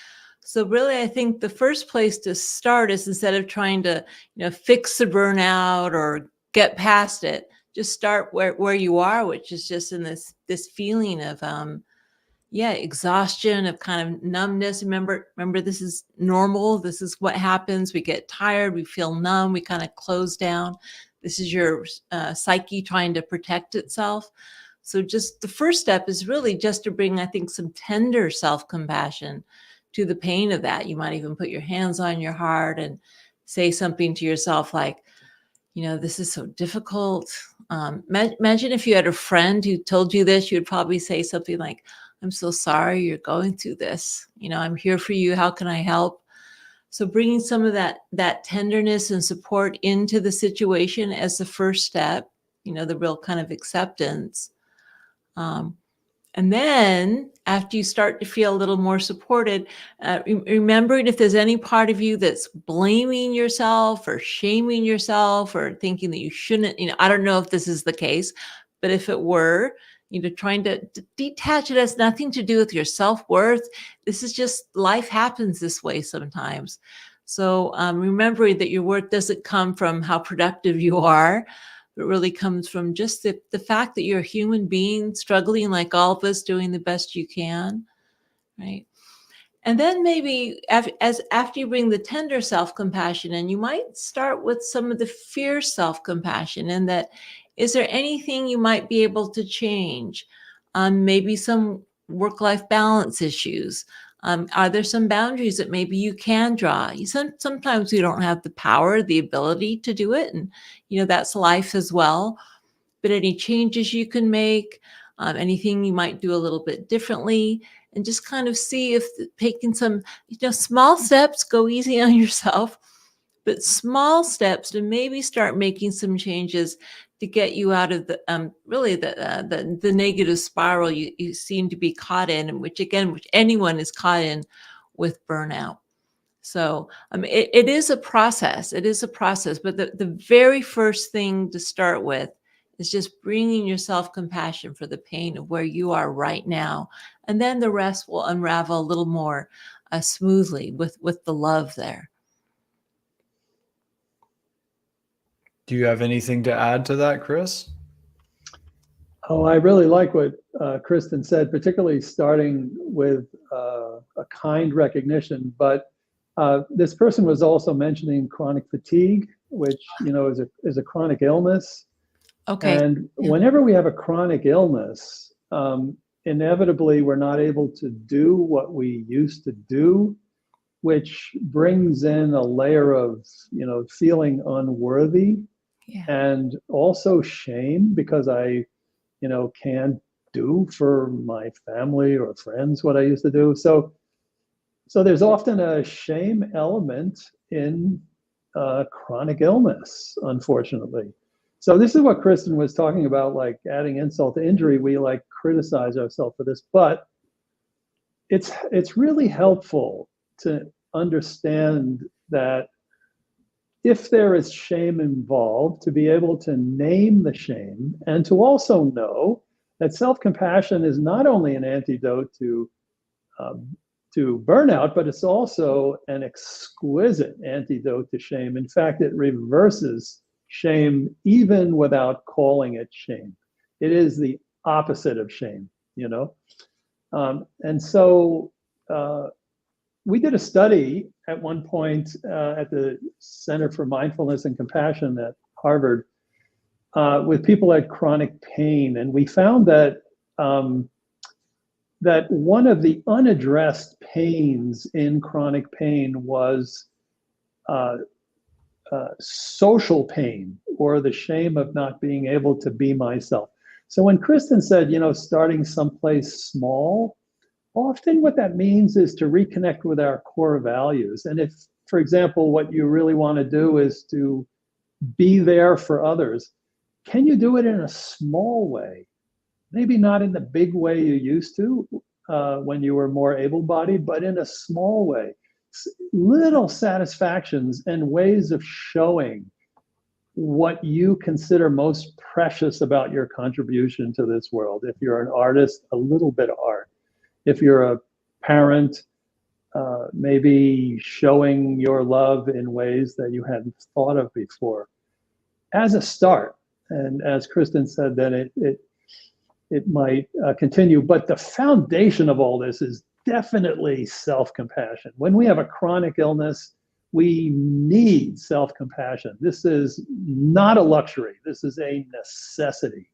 So really, I think the first place to start is, instead of trying to, fix the burnout or get past it, just start where you are, which is just in this feeling of, exhaustion, of kind of numbness. Remember, this is normal. This is what happens. We get tired. We feel numb. We kind of close down. This is your psyche trying to protect itself. So just the first step is really just to bring, I think, some tender self-compassion to the pain of that. You might even put your hands on your heart and say something to yourself like, this is so difficult. Imagine if you had a friend who told you this, you would probably say something like, I'm so sorry you're going through this. I'm here for you. How can I help? So bringing some of that tenderness and support into the situation as the first step, the real kind of acceptance. And then after you start to feel a little more supported, remembering if there's any part of you that's blaming yourself or shaming yourself or thinking that you shouldn't, I don't know if this is the case, but if it were, trying to detach, it has nothing to do with your self-worth. This is just, life happens this way sometimes. So remembering that your worth doesn't come from how productive you are, but really comes from just the fact that you're a human being struggling like all of us, doing the best you can, right? And then maybe after you bring the tender self-compassion in, you might start with some of the fierce self-compassion, and that, is there anything you might be able to change? Maybe some work-life balance issues. Are there some boundaries that maybe you can draw? Sometimes we don't have the power, the ability to do it. And, that's life as well. But any changes you can make, anything you might do a little bit differently, and just kind of see if taking some, small steps, go easy on yourself, but small steps to maybe start making some changes to get you out of the really the negative spiral you seem to be caught in, and which anyone is caught in with burnout. So it is a process. It is a process, but the very first thing to start with is just bringing yourself compassion for the pain of where you are right now, and then the rest will unravel a little more smoothly with the love there. Do you have anything to add to that, Chris? Oh, I really like what Kristin said, particularly starting with a kind recognition. But this person was also mentioning chronic fatigue, which is a chronic illness. Okay. And whenever we have a chronic illness, inevitably we're not able to do what we used to do, which brings in a layer of feeling unworthy. Yeah. And also shame, because I, can't do for my family or friends what I used to do. So there's often a shame element in chronic illness, unfortunately. So this is what Kristin was talking about, like adding insult to injury. We like criticize ourselves for this, but it's really helpful to understand that if there is shame involved, to be able to name the shame, and to also know that self-compassion is not only an antidote to to burnout, but it's also an exquisite antidote to shame. In fact, it reverses shame even without calling it shame. It is the opposite of shame, you know? And so we did a study at one point at the Center for Mindfulness and Compassion at Harvard with people at chronic pain. And we found that that one of the unaddressed pains in chronic pain was social pain, or the shame of not being able to be myself. So when Kristin said, you know, starting someplace small, often what that means is to reconnect with our core values. And if, for example, what you really want to do is to be there for others, can you do it in a small way? Maybe not in the big way you used to when you were more able-bodied, but in a small way. Little satisfactions and ways of showing what you consider most precious about your contribution to this world. If you're an artist, a little bit of art. If you're a parent, maybe showing your love in ways that you hadn't thought of before. As a start, and as Kristin said, then it might continue. But the foundation of all this is definitely self-compassion. When we have a chronic illness, we need self-compassion. This is not a luxury. This is a necessity.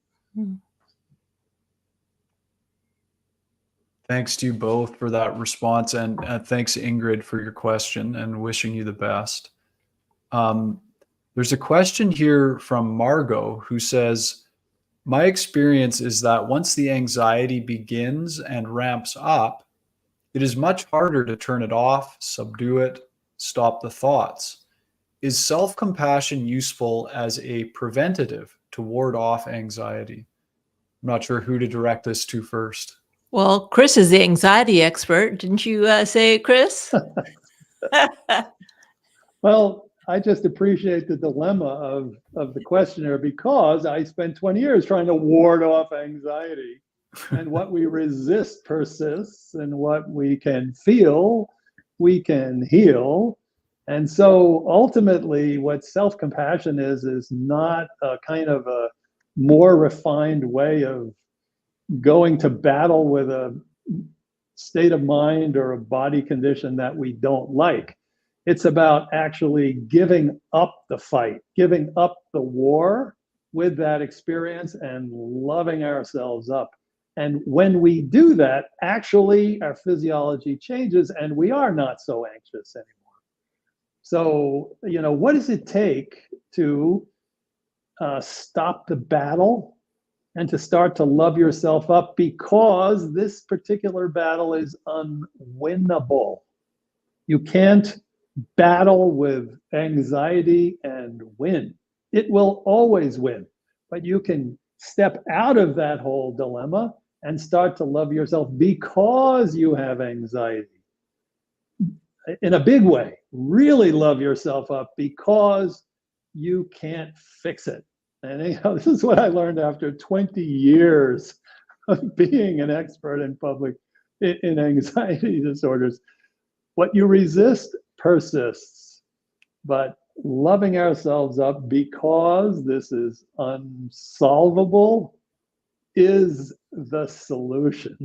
Thanks to you both for that response. And thanks, Ingrid, for your question, and wishing you the best. There's a question here from Margot who says, my experience is that once the anxiety begins and ramps up, it is much harder to turn it off, subdue it, stop the thoughts. Is self-compassion useful as a preventative to ward off anxiety? I'm not sure who to direct this to first. Well, Chris is the anxiety expert. Didn't you say it, Chris? Well, I just appreciate the dilemma of the questioner, because I spent 20 years trying to ward off anxiety. And what we resist persists, and what we can feel, we can heal. And so ultimately what self-compassion is not a kind of a more refined way of going to battle with a state of mind or a body condition that we don't like. It's about actually giving up the fight, giving up the war with that experience, and loving ourselves up. And when we do that, actually our physiology changes and we are not so anxious anymore. So, you know, what does it take to stop the battle and to start to love yourself up? Because this particular battle is unwinnable. You can't battle with anxiety and win. It will always win, but you can step out of that whole dilemma and start to love yourself because you have anxiety. In a big way, really love yourself up because you can't fix it. And you know, this is what I learned after 20 years of being an expert in anxiety disorders. What you resist persists, but loving ourselves up because this is unsolvable is the solution.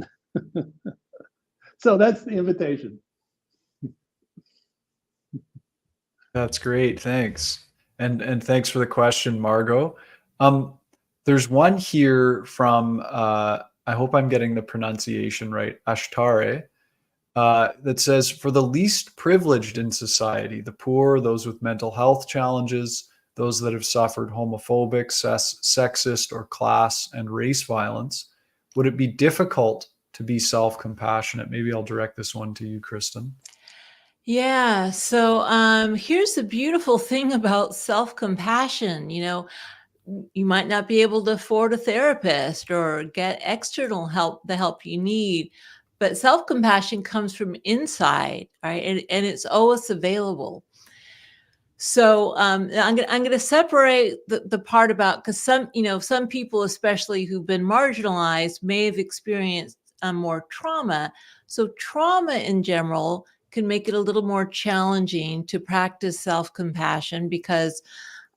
So that's the invitation. That's great. Thanks. And thanks for the question, Margot. There's one here from, I hope I'm getting the pronunciation right, Ashtare, that says, for the least privileged in society, the poor, those with mental health challenges, those that have suffered homophobic, sexist, or class and race violence, would it be difficult to be self-compassionate? Maybe I'll direct this one to you, Kristin. Yeah. So here's the beautiful thing about self-compassion. You know, you might not be able to afford a therapist or get external help, the help you need, but self-compassion comes from inside, right? And it's always available. So I'm going to separate the part about, because some people, especially who've been marginalized, may have experienced more trauma. So trauma in general can make it a little more challenging to practice self-compassion because,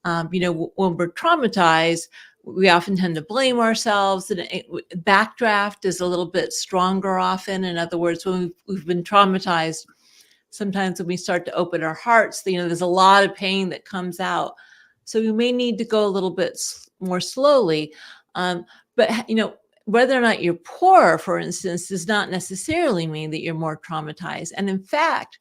when we're traumatized, we often tend to blame ourselves, and backdraft is a little bit stronger often. In other words, when we've been traumatized, sometimes when we start to open our hearts, there's a lot of pain that comes out. So we may need to go a little bit more slowly. But whether or not you're poor, for instance, does not necessarily mean that you're more traumatized. And in fact,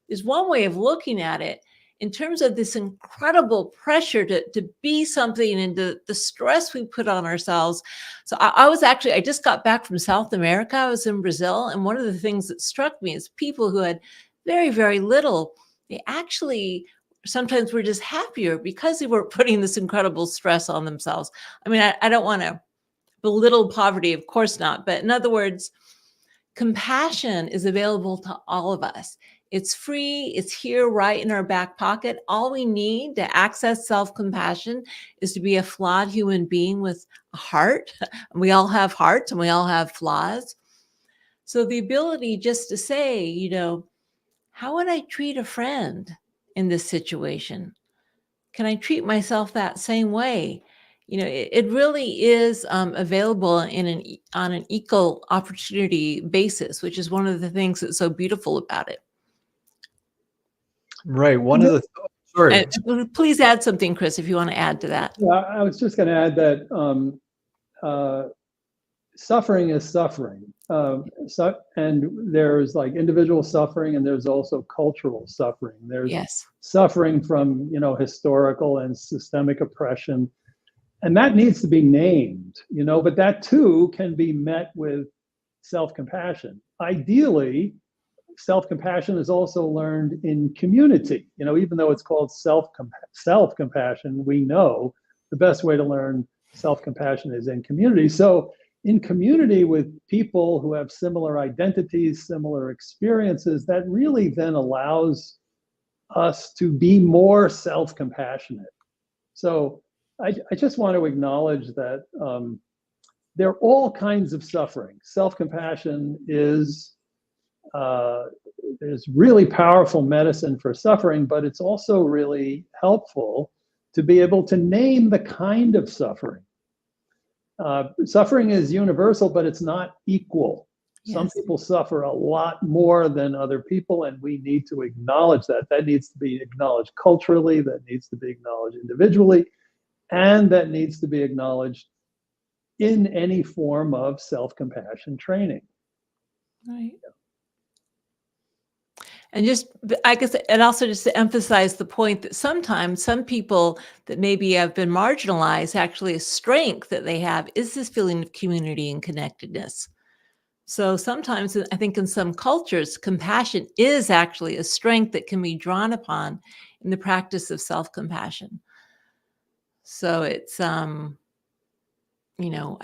there's one way of looking at it in terms of this incredible pressure to be something and the stress we put on ourselves. So I just got back from South America. I was in Brazil. And one of the things that struck me is people who had very, very little, they actually sometimes were just happier because they weren't putting this incredible stress on themselves. I mean, I don't want to belittle poverty, of course not. But in other words, compassion is available to all of us. It's free. It's here right in our back pocket. All we need to access self-compassion is to be a flawed human being with a heart. We all have hearts and we all have flaws. So the ability just to say, how would I treat a friend in this situation? Can I treat myself that same way? It really is available on an equal opportunity basis, which is one of the things that's so beautiful about it. Right. One of the sorry. And please add something, Chris, if you want to add to that. Yeah, I was just going to add that suffering is suffering. And there's like individual suffering, and there's also cultural suffering. There's suffering from, historical and systemic oppression. And that needs to be named, but that too can be met with self-compassion. Ideally, self-compassion is also learned in community. Even though it's called self-compassion, we know the best way to learn self-compassion is in community. So in community with people who have similar identities, similar experiences, that really then allows us to be more self-compassionate. So I just want to acknowledge that there are all kinds of suffering. Self-compassion is really powerful medicine for suffering, but it's also really helpful to be able to name the kind of suffering. Suffering is universal, but it's not equal. Some people suffer a lot more than other people, and we need to acknowledge that. That needs to be acknowledged culturally, that needs to be acknowledged individually, and that needs to be acknowledged in any form of self-compassion training. Right. And I guess, and also just to emphasize the point that sometimes some people that maybe have been marginalized, actually a strength that they have is this feeling of community and connectedness. So sometimes I think in some cultures, compassion is actually a strength that can be drawn upon in the practice of self-compassion. So it's, I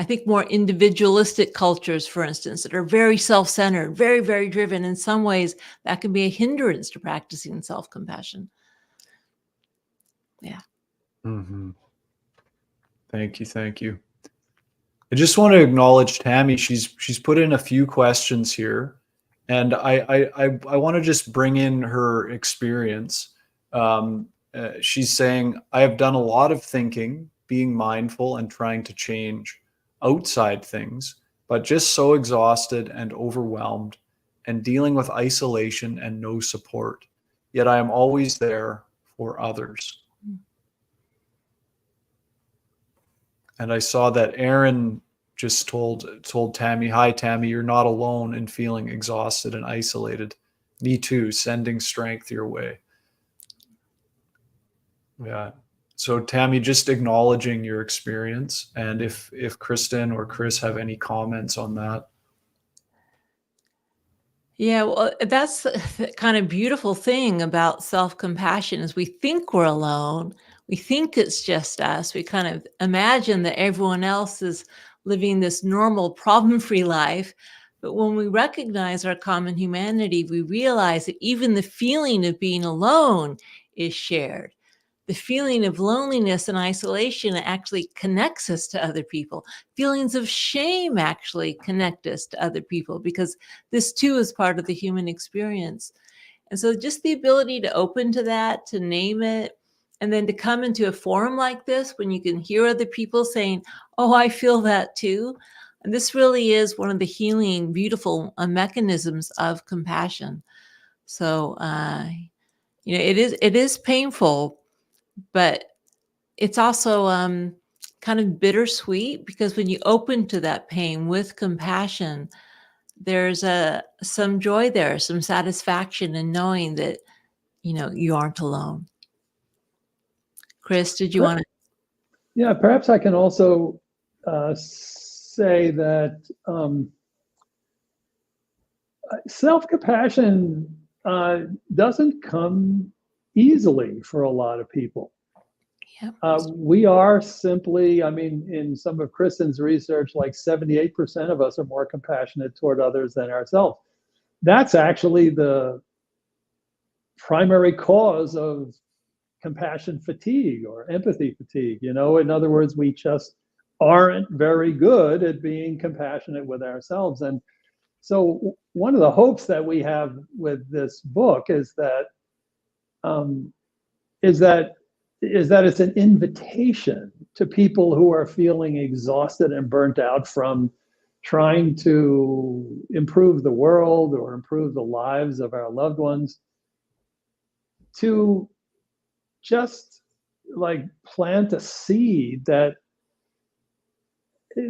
think more individualistic cultures, for instance, that are very self-centered, very, very driven. In some ways, that can be a hindrance to practicing self-compassion. Yeah. Mm-hmm. Thank you. I just want to acknowledge Tammy. She's put in a few questions here, and I want to just bring in her experience. She's saying, I have done a lot of thinking, being mindful and trying to change outside things, but just so exhausted and overwhelmed and dealing with isolation and no support. Yet I am always there for others. And I saw that Aaron just told Tammy, hi, Tammy, you're not alone in feeling exhausted and isolated. Me too, sending strength your way. Yeah. So Tammy, just acknowledging your experience. And if Kristin or Chris have any comments on that. Yeah, well, that's the kind of beautiful thing about self-compassion is we think we're alone. We think it's just us. We kind of imagine that everyone else is living this normal, problem-free life. But when we recognize our common humanity, we realize that even the feeling of being alone is shared. the feeling of loneliness and isolation actually connects us to other people. Feelings of shame actually connect us to other people, because this too is part of the human experience. And so just the ability to open to that, to name it, and then to come into a forum like this when you can hear other people saying, oh, I feel that too. And this really is one of the healing, beautiful mechanisms of compassion. So, it is painful, but it's also kind of bittersweet, because when you open to that pain with compassion, there's some joy there, some satisfaction in knowing that, you aren't alone. Chris, did you want to? Yeah, perhaps I can also say that self-compassion doesn't come easily for a lot of people. Yep. We are simply, in some of Kristin's research, like 78% of us are more compassionate toward others than ourselves. That's actually the primary cause of compassion fatigue or empathy fatigue. In other words, we just aren't very good at being compassionate with ourselves. And so one of the hopes that we have with this book is that it's an invitation to people who are feeling exhausted and burnt out from trying to improve the world or improve the lives of our loved ones, to just like plant a seed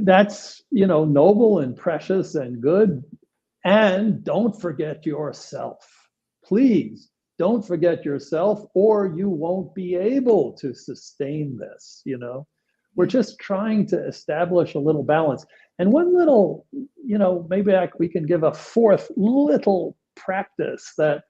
that's noble and precious and good. And don't forget yourself. Please don't forget yourself, or you won't be able to sustain this. We're just trying to establish a little balance. And one little, maybe we can give a fourth little practice that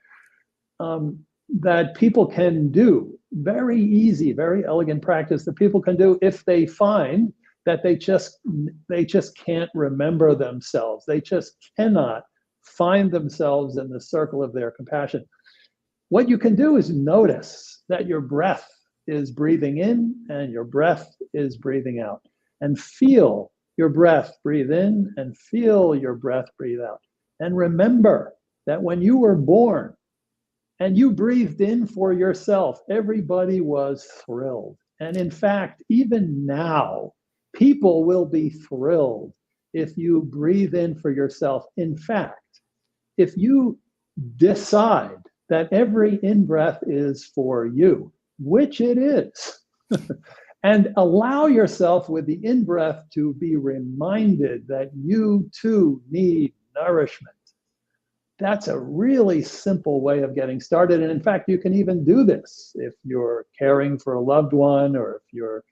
people can do. Very easy, very elegant practice that people can do if they find that they just can't remember themselves. They just cannot find themselves in the circle of their compassion. What you can do is notice that your breath is breathing in and your breath is breathing out, and feel your breath breathe in and feel your breath breathe out. And remember that when you were born and you breathed in for yourself, everybody was thrilled. And in fact, even now, people will be thrilled if you breathe in for yourself. In fact, if you decide that every in-breath is for you, which it is, and allow yourself with the in-breath to be reminded that you too need nourishment. That's a really simple way of getting started. And in fact, you can even do this if you're caring for a loved one, or if you're,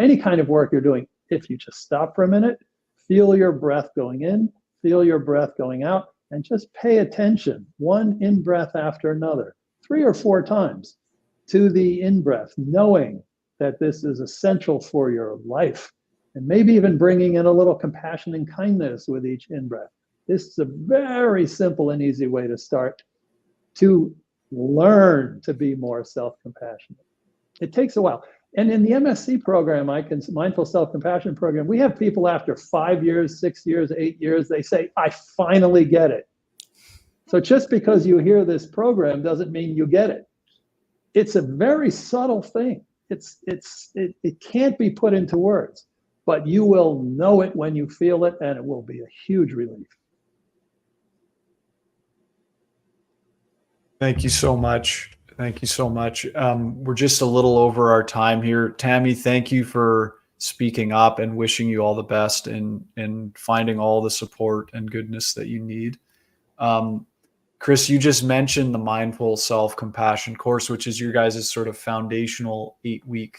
any kind of work you're doing. If you just stop for a minute, feel your breath going in, feel your breath going out, and just pay attention, one in-breath after another, 3 or 4 times to the in-breath, knowing that this is essential for your life, and maybe even bringing in a little compassion and kindness with each in-breath. This is a very simple and easy way to start to learn to be more self-compassionate. It takes a while. And in the MSc program, Mindful Self-Compassion program, we have people after 5 years, 6 years, 8 years, they say, I finally get it. So just because you hear this program doesn't mean you get it. It's a very subtle thing. It can't be put into words, but you will know it when you feel it, and it will be a huge relief. Thank you so much. Thank you so much. We're just a little over our time here. Tammy, thank you for speaking up, and wishing you all the best in finding all the support and goodness that you need. Chris, you just mentioned the Mindful Self-Compassion course, which is your guys' sort of foundational 8-week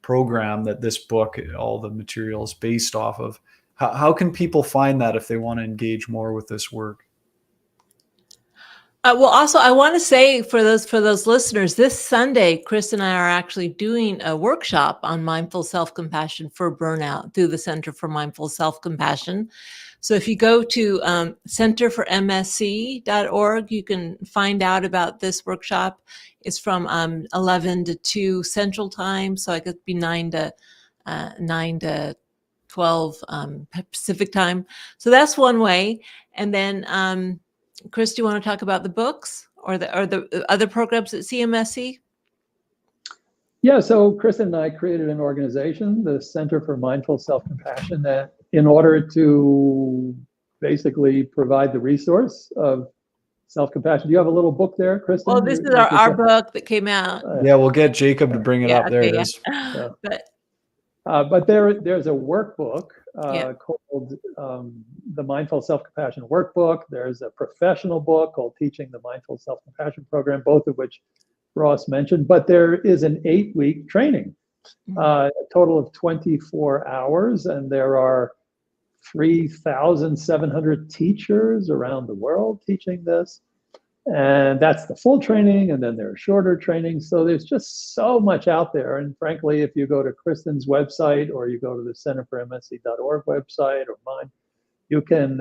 program that this book, all the material is based off of. How can people find that if they want to engage more with this work? Well, also, I want to say for those listeners, this Sunday, Chris and I are actually doing a workshop on mindful self-compassion for burnout through the Center for Mindful Self-Compassion. So if you go to centerformsc.org, you can find out about this workshop. It's from 11 to 2 Central Time, so it could be 9 to 12 Pacific Time. So that's one way. And then, Chris, do you want to talk about the books or the other programs at CMSC? Yeah, so Kristin and I created an organization, the Center for Mindful Self-Compassion, that in order to basically provide the resource of self-compassion. Do you have a little book there, Kristin? Well, this is our book that came out. Yeah, we'll get Jacob to bring it up. There it is. Yeah. But But there's a workbook Yeah. called the Mindful Self-Compassion Workbook. There's a professional book called Teaching the Mindful Self-Compassion Program, both of which Ross mentioned. But there is an 8-week training, a total of 24 hours, and there are 3,700 teachers around the world teaching this. And that's the full training, and then there are shorter trainings. So there's just so much out there. And frankly, if you go to Kristin's website or you go to the centerformsc.org website or mine, you can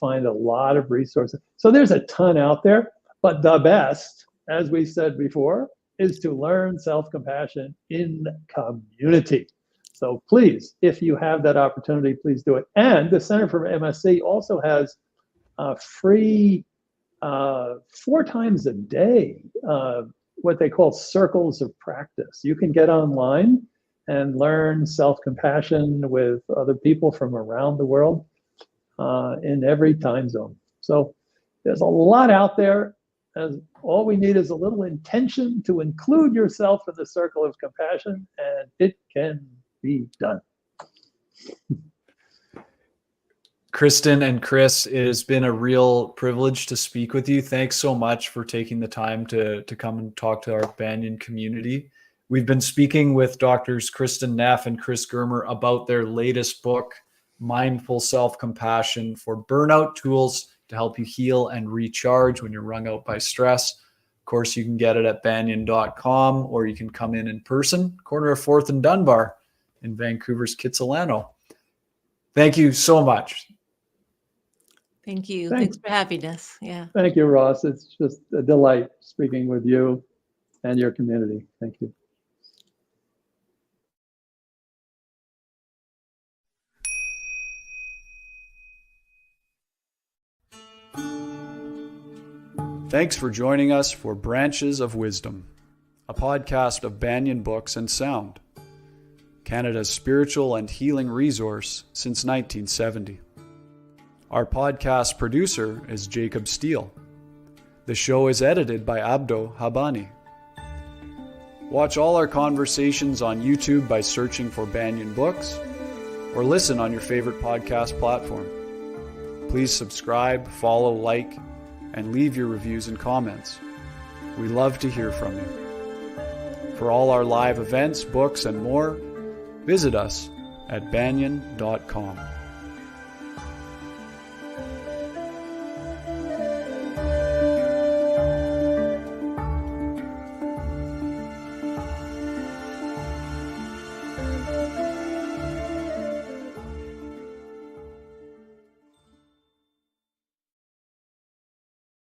find a lot of resources. So there's a ton out there, but the best, as we said before, is to learn self-compassion in community. So please, if you have that opportunity, please do it. And the Center for MSC also has free 4 times a day, what they call circles of practice. You can get online and learn self-compassion with other people from around the world in every time zone. So there's a lot out there. As all we need is a little intention to include yourself in the circle of compassion, and it can be done. Kristin and Chris, it has been a real privilege to speak with you. Thanks so much for taking the time to come and talk to our Banyan community. We've been speaking with Doctors Kristin Neff and Chris Germer about their latest book, Mindful Self-Compassion for Burnout: Tools to Help You Heal and Recharge When You're Wrung Out by Stress. Of course, you can get it at banyan.com, or you can come in person, corner of 4th and Dunbar in Vancouver's Kitsilano. Thank you so much. Thank you. Thanks for having us. Yeah. Thank you, Ross. It's just a delight speaking with you and your community. Thank you. Thanks for joining us for Branches of Wisdom, a podcast of Banyan Books and Sound, Canada's spiritual and healing resource since 1970. Our podcast producer is Jacob Steele. The show is edited by Abdo Habani. Watch all our conversations on YouTube by searching for Banyan Books, or listen on your favorite podcast platform. Please subscribe, follow, like, and leave your reviews and comments. We love to hear from you. For all our live events, books, and more, visit us at banyan.com.